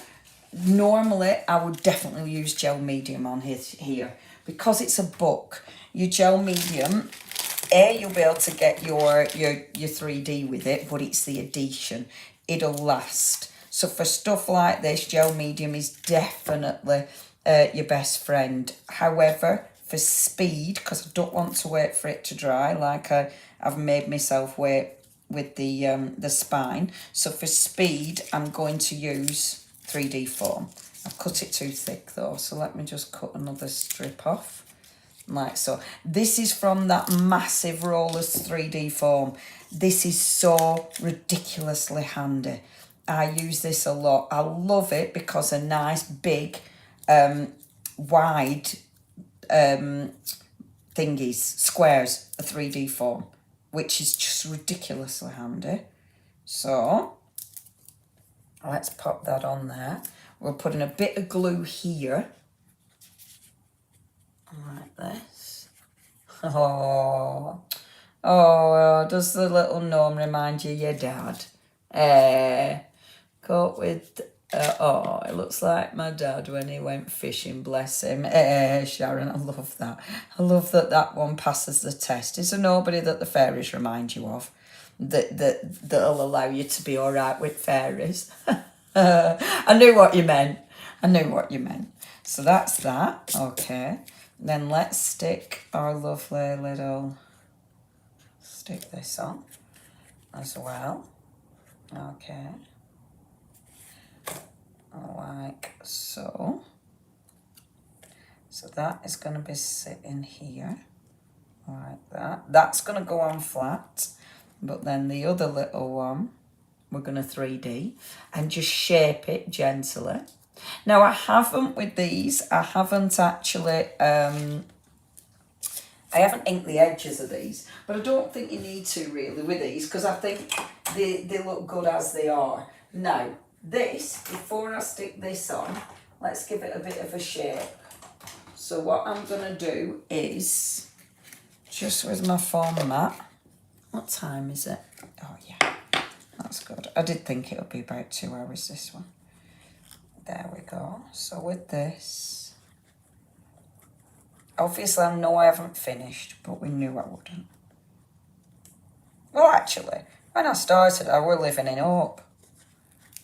normally I would definitely use gel medium on here. Because it's a book, your gel medium, you'll be able to get your 3D with it, but it's the adhesion. It'll last. So for stuff like this, gel medium is definitely your best friend. However, for speed, because I don't want to wait for it to dry, like I've made myself wait with the spine. So for speed, I'm going to use 3D foam. I've cut it too thick though, so let me just cut another strip off, like so. This is from that massive Rollers 3D foam. This is so ridiculously handy. I use this a lot. I love it because a nice big wide thingies, squares, a 3D foam, which is just ridiculously handy. So let's pop that on there. We're putting a bit of glue here, like this. Oh, does the little gnome remind you of your dad? Caught with, it looks like my dad when he went fishing, bless him. Sharon, I love that. I love that one passes the test. Is there nobody that the fairies remind you of that'll allow you to be all right with fairies? I knew what you meant. So that's that. Okay. Then let's stick our lovely little, stick this on as well. Okay. Like so. So that is going to be sitting here. Like that. That's going to go on flat. But then the other little one, we're going to 3D and just shape it gently. Now I haven't with these, I haven't actually, I haven't inked the edges of these, but I don't think you need to really with these because I think they look good as they are. Now this, before I stick this on, let's give it a bit of a shape. So what I'm going to do is, just with my foam mat, what time is it? Oh yeah. That's good. I did think it would be about 2 hours, this one. There we go. So with this, obviously I know I haven't finished, but we knew I wouldn't. Well, actually, when I started, I were living in hope.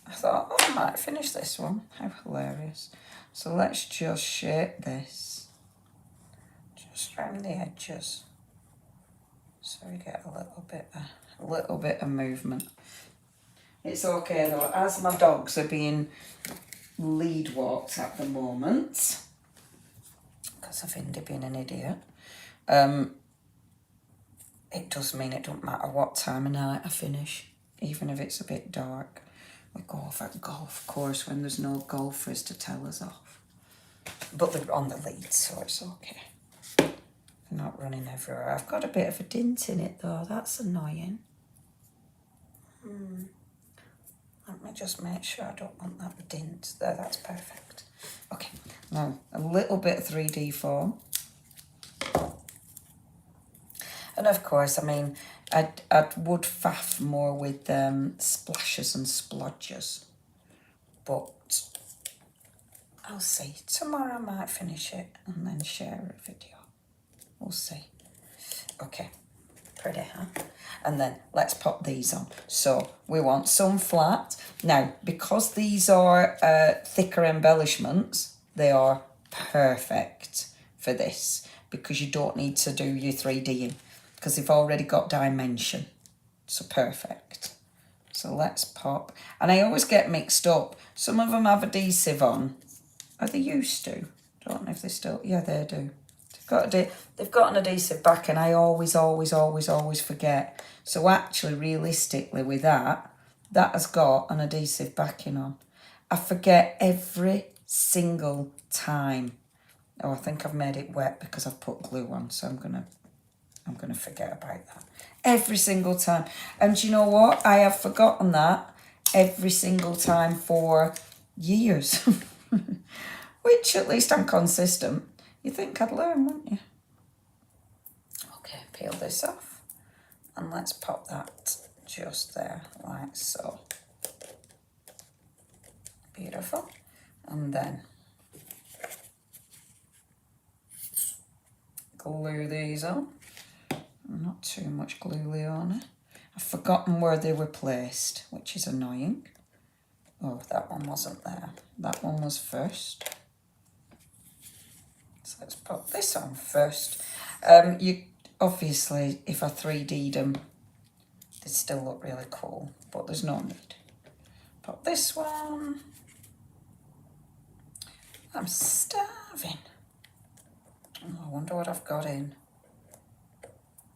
I thought, oh, I might finish this one. How hilarious. So let's just shape this. Just around the edges. So we get a little bit of movement. It's okay though, as my dogs are being lead walked at the moment, because of Indy being an idiot, it does mean it don't matter what time of night I finish, even if it's a bit dark. We go off at golf course when there's no golfers to tell us off. But they're on the lead, so it's okay. They're not running everywhere. I've got a bit of a dint in it though, that's annoying. Let me just make sure I don't want that dint there, that's perfect. Okay, now a little bit of 3D foam. And of course, I mean, I would faff more with splashes and splodges, but I'll see. Tomorrow I might finish it and then share a video. We'll see. Okay, pretty, huh? And then let's pop these on. So we want some flat. Now, because these are thicker embellishments, they are perfect for this because you don't need to do your 3D'ing because they've already got dimension. So perfect. So let's pop. And I always get mixed up. Some of them have adhesive on. Are they used to? Don't know if they still, yeah, they do. They've got an adhesive back and I always forget. So actually, realistically with that has got an adhesive backing on. I forget every single time. Oh, I think I've made it wet because I've put glue on, so I'm gonna forget about that. Every single time. And do you know what? I have forgotten that every single time for years. Which at least I'm consistent. You think I'd learn, wouldn't you? Okay, peel this off. And let's pop that just there, like so. Beautiful. And then glue these on. Not too much glue, Leonie. I've forgotten where they were placed, which is annoying. Oh, that one wasn't there. That one was first. So let's pop this on first. You obviously, if I 3D'd them, they still look really cool, but there's no need. Pop this one. I'm starving. Oh, I wonder what I've got in.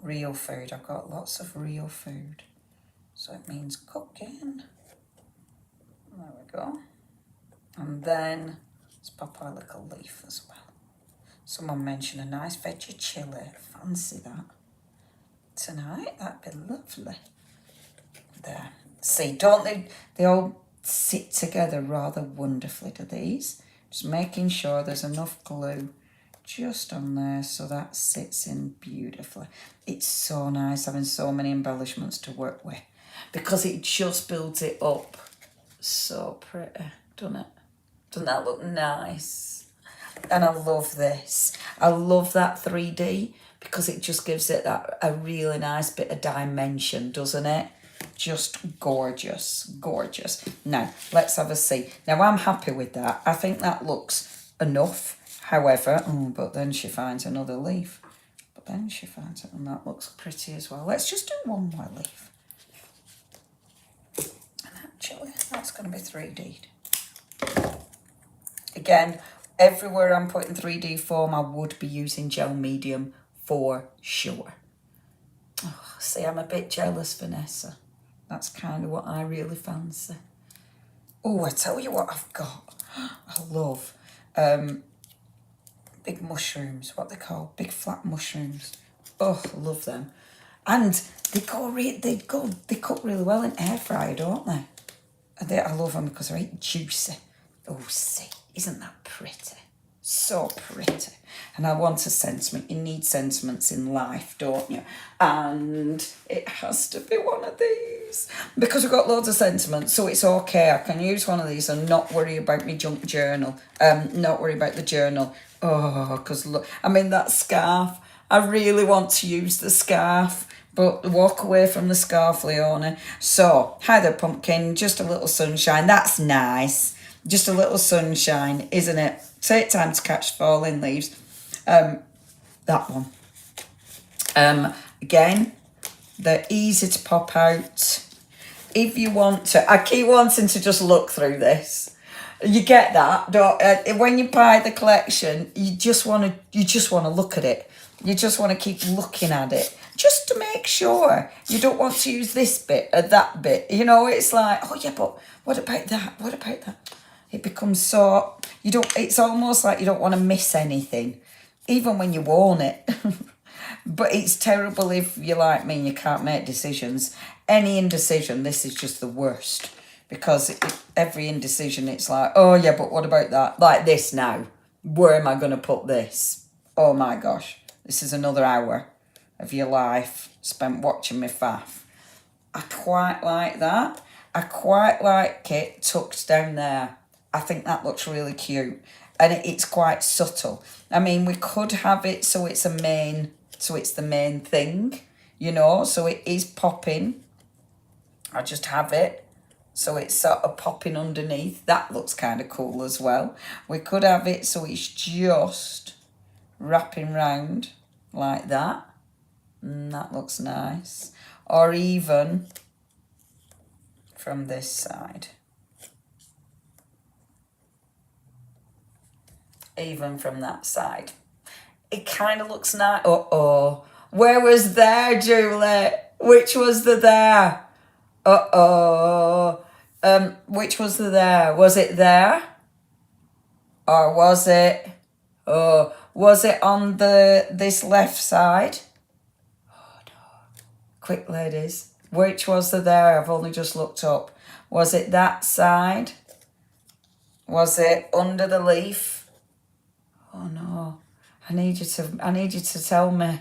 Real food. I've got lots of real food. So it means cooking. There we go. And then let's pop our little leaf as well. Someone mentioned a nice veggie chili. Fancy that. Tonight, that'd be lovely. There. See, don't they? They all sit together rather wonderfully, do these? Just making sure there's enough glue just on there so that sits in beautifully. It's so nice having so many embellishments to work with because it just builds it up. So pretty, doesn't it? Doesn't that look nice? And I love this. I love that 3D because it just gives it that a really nice bit of dimension, doesn't it? Just gorgeous, gorgeous. Now, let's have a see. Now, I'm happy with that. I think that looks enough. However, but then she finds another leaf. But then she finds it, and that looks pretty as well. Let's just do one more leaf. And actually, that's going to be 3D'd. Again, everywhere I'm putting 3D form, I would be using gel medium for sure. Oh, see, I'm a bit jealous, Vanessa. That's kind of what I really fancy. Oh, I tell you what I've got. I love big mushrooms, what they call big flat mushrooms. Oh, I love them. And they cook really well in air fryer, don't they? I love them because they're right juicy. Oh, see, isn't that pretty? So pretty. And I want a sentiment. You need sentiments in life, don't you? And it has to be one of these. Because we've got loads of sentiments, so it's okay. I can use one of these and not worry about my junk journal. Not worry about the journal. Oh, because look, I mean, that scarf. I really want to use the scarf, but walk away from the scarf, Leonie. So, hi there, pumpkin. Just a little sunshine. That's nice. Just a little sunshine, isn't it? Take time to catch falling leaves. That one. Again, they're easy to pop out. If you want to, I keep wanting to just look through this. You get that, don't? When you buy the collection, you just want to look at it. You just want to keep looking at it, just to make sure. You don't want to use this bit or that bit. You know, it's like, oh yeah, but what about that? What about that? It becomes so, it's almost like you don't want to miss anything, even when you own it. But it's terrible if you're like me and you can't make decisions. Any indecision, this is just the worst. Because every indecision, it's like, oh yeah, but what about that? Like this now. Where am I going to put this? Oh my gosh. This is another hour of your life spent watching me faff. I quite like that. I quite like it tucked down there. I think that looks really cute. And it's quite subtle. I mean, we could have it so it's the main thing, you know, so it is popping. I just have it so it's sort of popping underneath. That looks kind of cool as well. We could have it so it's just wrapping round like that. That looks nice. Or even from this side. Even from that side. It kind of looks nice. Uh-oh. Where was there, Julie? Which was the there? Uh-oh. Which was the there? Was it there? Or was it on this left side? Quick, ladies. Which was there? I've only just looked up. Was it that side? Was it under the leaf? Oh no. I need you to tell me.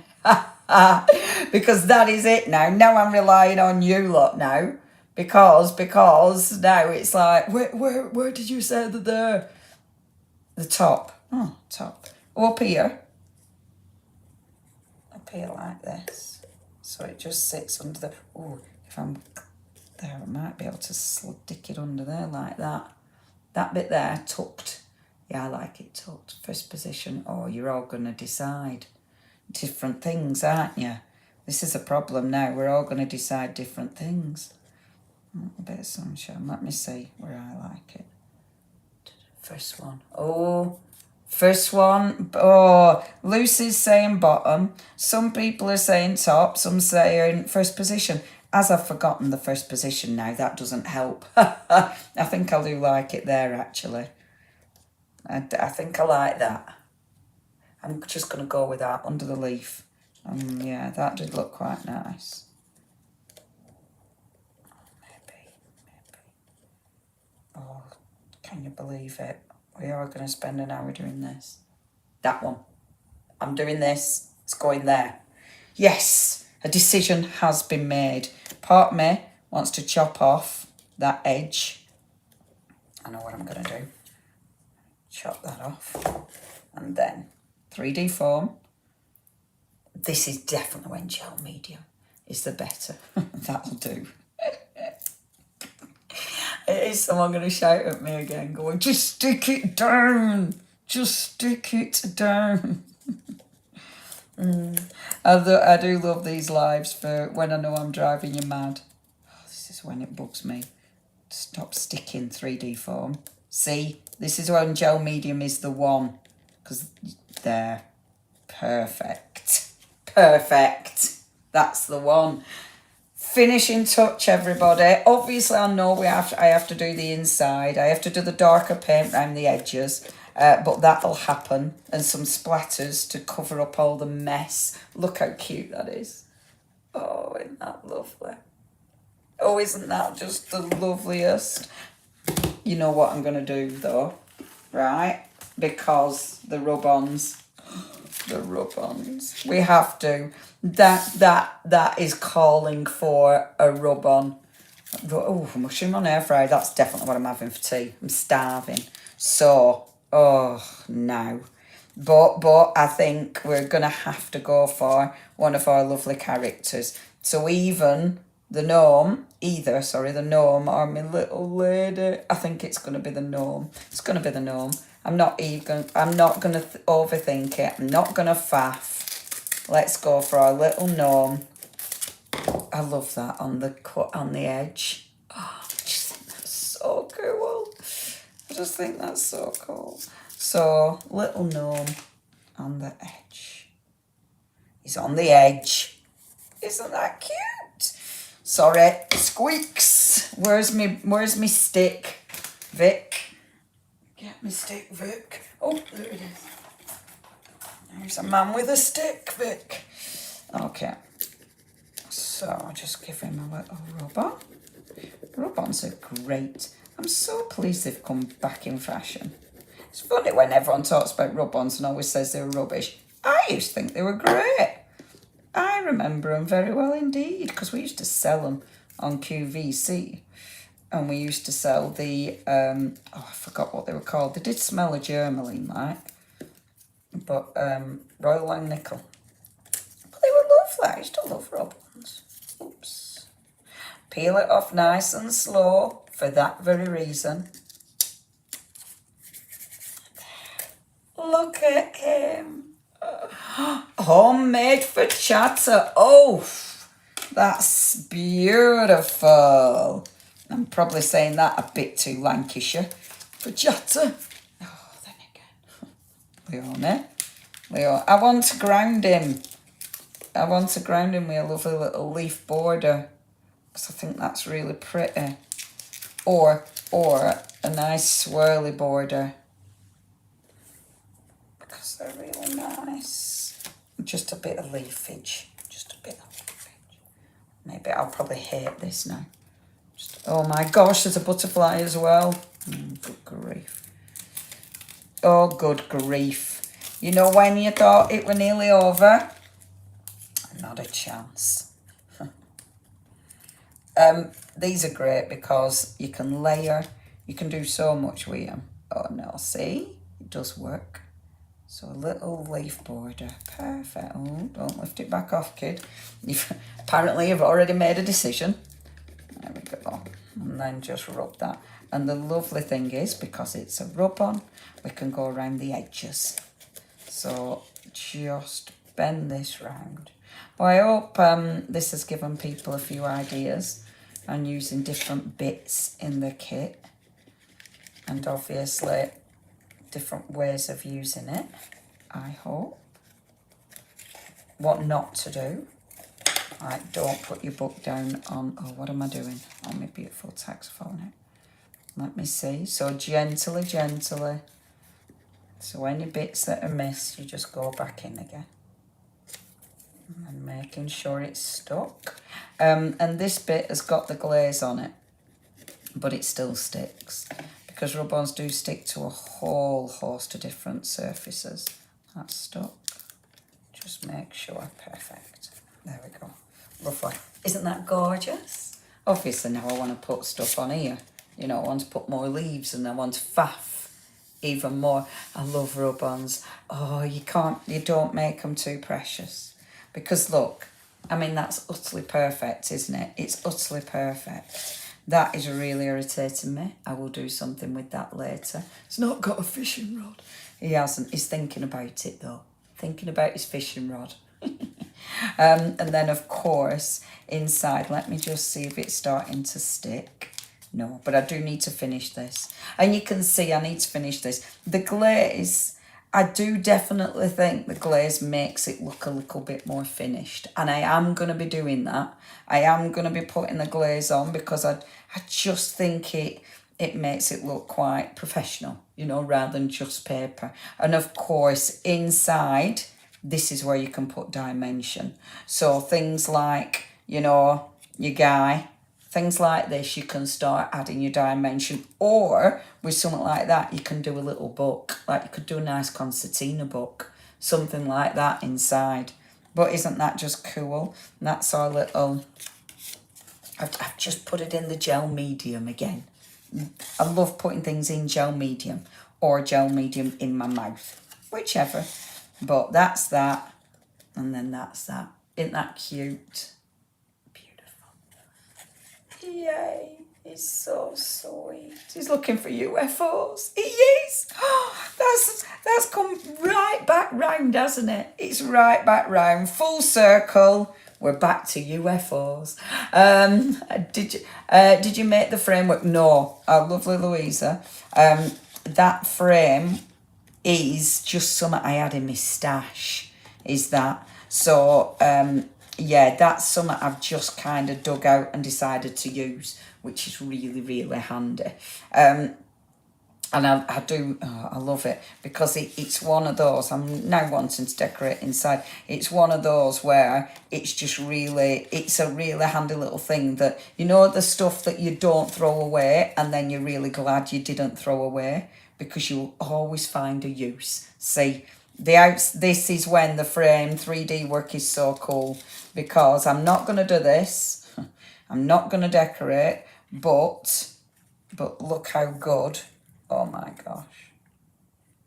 Because that is it now. Now I'm relying on you lot now. Because now it's like, where did you say that there? The top. Oh, top. Up here. Up here like this. So it just sits under the... Oh, if I'm there, I might be able to stick it under there like that. That bit there, tucked. Yeah, I like it tucked. First position. Oh, you're all going to decide different things, aren't you? This is a problem now. We're all going to decide different things. A bit of sunshine. Let me see where I like it. First one. Oh, first one. Oh, Lucy's saying bottom. Some people are saying top. Some saying first position. As I've forgotten the first position now, that doesn't help. I think I do like it there, actually. I think I like that. I'm just going to go with that under the leaf. Yeah, that did look quite nice. Maybe. Oh, can you believe it? We are going to spend an hour doing this. That one. I'm doing this. It's going there. Yes, a decision has been made. Part of me wants to chop off that edge. I know what I'm going to do. Chop that off. And then 3D form. This is definitely when gel medium is the better. That'll do. Is someone going to shout at me again going, just stick it down. Just stick it down. I do love these lives for when I know I'm driving you mad. Oh, this is when it bugs me. Stop sticking 3D form. See, this is when gel medium is the one. Because there. Perfect. Perfect. That's the one. Finishing touch, everybody. Obviously, I know I have to do the inside. I have to do the darker paint around the edges. But that'll happen. And some splatters to cover up all the mess. Look how cute that is. Oh, isn't that lovely? Oh, isn't that just the loveliest? You know what I'm going to do, though. Right? Because the rub-ons. The rub-ons. We have to. That is calling for a rub-on. Oh, mushroom on air fry. That's definitely what I'm having for tea. I'm starving. So, oh, no. But I think we're going to have to go for one of our lovely characters. So either the gnome or my little lady. I think it's going to be the gnome. It's going to be the gnome. I'm not going to overthink it. I'm not going to faff. Let's go for our little gnome. I love that on the edge. Oh, I just think that's so cool. I just think that's so cool. So, little gnome on the edge. He's on the edge. Isn't that cute? Sorry, squeaks. Where's me stick, Vic? Get me stick, Vic. Oh, there it is. There's a man with a stick, Vic. Okay. So I'll just give him a little rub-on. Rub-ons are great. I'm so pleased they've come back in fashion. It's funny when everyone talks about rub-ons and always says they're rubbish. I used to think they were great. I remember them very well indeed because we used to sell them on QVC. And we used to sell the, I forgot what they were called. They did smell of germaline, like. But Royal Langnickel. But they were lovely. I used to love rub-ons. Oops. Peel it off nice and slow for that very reason. Look at him. Homemade for chatter. Oh, that's beautiful. I'm probably saying that a bit too Lancashire for chatter. Oh, then again. Leonie. I want to ground him. I want to ground him with a lovely little leaf border. Because I think that's really pretty. Or a nice swirly border. because they're really nice. Just a bit of leafage. Just a bit of leafage. Maybe I'll probably hate this now. Oh my gosh, there's a butterfly as well. Good grief. Oh, good grief. You know when you thought it were nearly over? Not a chance. These are great because you can layer. You can do so much with them. Oh no, see? It does work. So a little leaf border. Perfect. Oh, don't lift it back off, kid. Apparently you've already made a decision. There we go. And then just rub that. And the lovely thing is, because it's a rub-on, we can go around the edges. So just bend this round. Well, I hope this has given people a few ideas on using different bits in the kit. And obviously, different ways of using it, I hope. What not to do. Like, don't put your book down on, oh, what am I doing? On my beautiful saxophone. Let me see. So gently, gently. So any bits that are missed, you just go back in again. And making sure it's stuck. And this bit has got the glaze on it, but it still sticks. Because rub-ons do stick to a whole host of different surfaces. That's stuck. Just make sure. Perfect. There we go. Lovely. Isn't that gorgeous? Obviously now I want to put stuff on here. You know, I want to put more leaves and I want to faff even more. I love rub-ons. Oh, you don't make them too precious. Because look, I mean, that's utterly perfect, isn't it? It's utterly perfect. That is really irritating me. I will do something with that later. He's not got a fishing rod. He hasn't. He's thinking about it though. Thinking about his fishing rod. And then of course, inside, let me just see if it's starting to stick. No, but I do need to finish this. And you can see I need to finish this. The glaze, I do definitely think the glaze makes it look a little bit more finished. And I am going to be doing that. I am going to be putting the glaze on because I just think it makes it look quite professional, you know, rather than just paper. And of course, inside, this is where you can put dimension. So things like, you know, your guy, things like this, you can start adding your dimension. Or with something like that, you can do a little book. Like you could do a nice concertina book. Something like that inside. But isn't that just cool? And that's our little... I've just put it in the gel medium again. I love putting things in gel medium. Or gel medium in my mouth. Whichever. But that's that. And then that's that. Isn't that cute? Yay, he's so sweet. He's looking for UFOs. He is. That's come right back round, hasn't it? It's right back round. Full circle. We're back to UFOs. Did you make the framework? No. Our lovely Louisa. That frame is just something I had in my stash. Is that. So, yeah, that's something I've just kind of dug out and decided to use, which is really, really handy. And I love it because it's one of those, I'm now wanting to decorate inside. It's one of those where it's a really handy little thing that, you know, the stuff that you don't throw away and then you're really glad you didn't throw away because you'll always find a use. See, this is when the frame 3D work is so cool because I'm not going to do this. I'm not going to decorate, but look how good. Oh my gosh.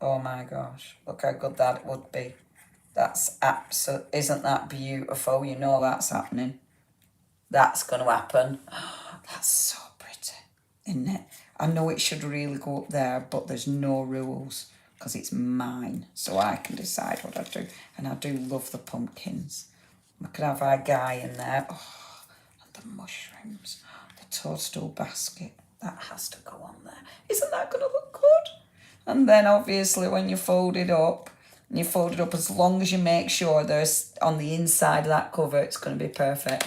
Oh my gosh. Look how good that would be. That's absolute. Isn't that beautiful? You know that's happening. That's going to happen. That's so pretty, isn't it? I know it should really go up there, but there's no rules. Because it's mine, so I can decide what I do. And I do love the pumpkins. We could have our guy in there. Oh, and the mushrooms. The toadstool basket. That has to go on there. Isn't that going to look good? And then obviously when you fold it up, as long as you make sure there's on the inside of that cover, it's going to be perfect.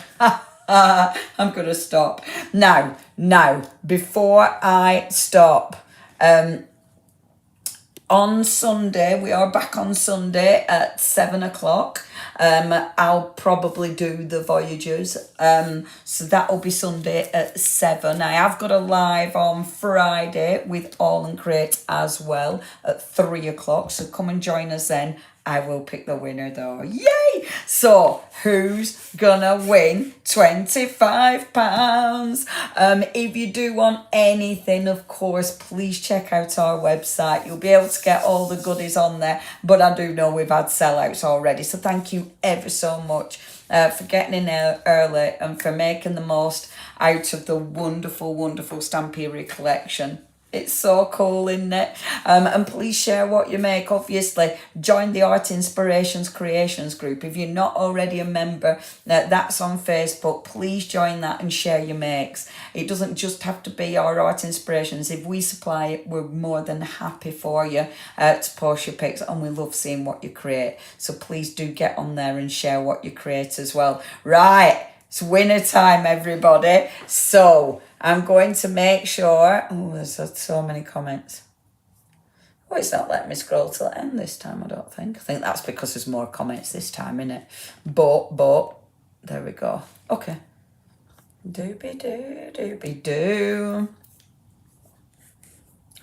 I'm going to stop. Now, before I stop... on Sunday, we are back on Sunday at 7 o'clock. I'll probably do the Voyagers. So that'll be Sunday at 7. I have got a live on Friday with All and Crate as well at 3 o'clock. So come and join us then. I will pick the winner though. Yay! So who's gonna win £25? If you do want anything, of course, please check out our website. You'll be able to get all the goodies on there. But I do know we've had sellouts already. So thank you ever so much for getting in early and for making the most out of the wonderful, wonderful Stamperia collection. It's so cool, isn't it? And please share what you make. Obviously, join the Art Inspirations Creations group. If you're not already a member, that's on Facebook. Please join that and share your makes. It doesn't just have to be our Art Inspirations. If we supply it, we're more than happy for you to post your pics, and we love seeing what you create. So please do get on there and share what you create as well. Right, it's winner time, everybody. So I'm going to make sure... Oh, there's so many comments. Oh, it's not letting me scroll till the end this time, I don't think. I think that's because there's more comments this time, innit? But, there we go. Okay. Doobie-doo, doobie-doo.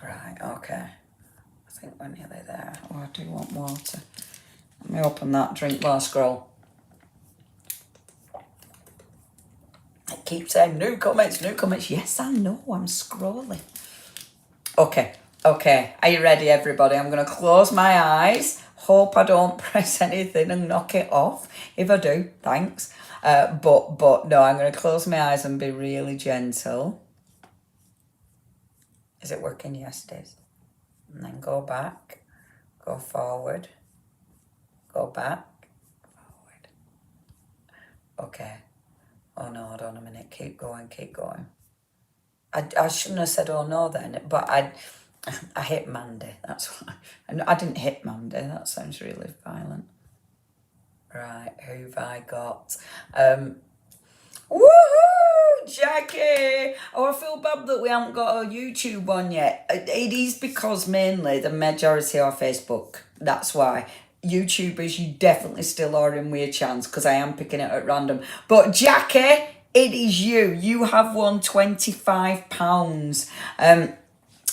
Right, okay. I think we're nearly there. Oh, I do want water. Let me open that drink while I scroll. I keep saying new comments, new comments. Yes, I know, I'm scrolling. Okay. Are you ready, everybody? I'm going to close my eyes. Hope I don't press anything and knock it off. If I do, thanks. But no, I'm going to close my eyes and be really gentle. Is it working? Yes, it is. And then go back, go forward, go back, forward. Okay. Oh no, hold on a minute. Keep going. I shouldn't have said oh no then, but I hit Mandy. That's why. I didn't hit Mandy. That sounds really violent. Right, who've I got? Woohoo! Jackie! Oh, I feel bad that we haven't got a YouTube one yet. It is because mainly the majority are Facebook. That's why. YouTubers, you definitely still are in with a chance because I am picking it at random. But Jackie, it is you. You have won £25.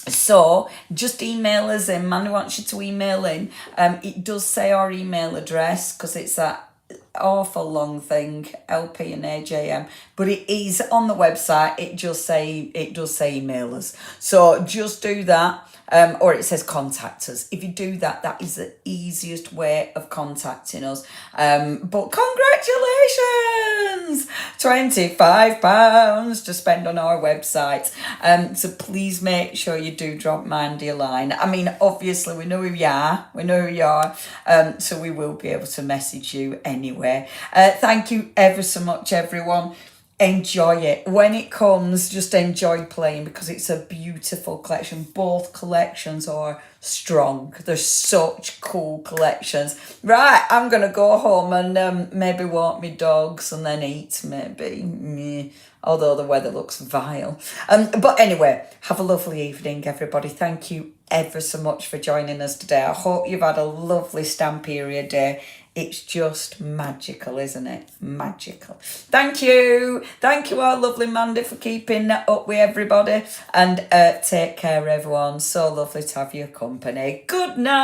So just email us in. Manny wants you to email in. It does say our email address because it's that awful long thing, LP and AJM, but it is on the website. It does say email us. So just do that. Or it says contact us. If you do that, that is the easiest way of contacting us. But congratulations! £25 to spend on our website. So please make sure you do drop Mandy a line. I mean, obviously, we know who you are. So we will be able to message you anyway. Thank you ever so much, everyone. Enjoy it. When it comes, just enjoy playing because it's a beautiful collection. Both collections are strong. They're such cool collections. Right, I'm going to go home and maybe walk my dogs and then eat, maybe. Although the weather looks vile. But anyway, have a lovely evening, everybody. Thank you ever so much for joining us today. I hope you've had a lovely Stamperia day. It's just magical, isn't it? Magical. Thank you. Thank you, our lovely Mandy, for keeping up with everybody. And take care, everyone. So lovely to have your company. Good night.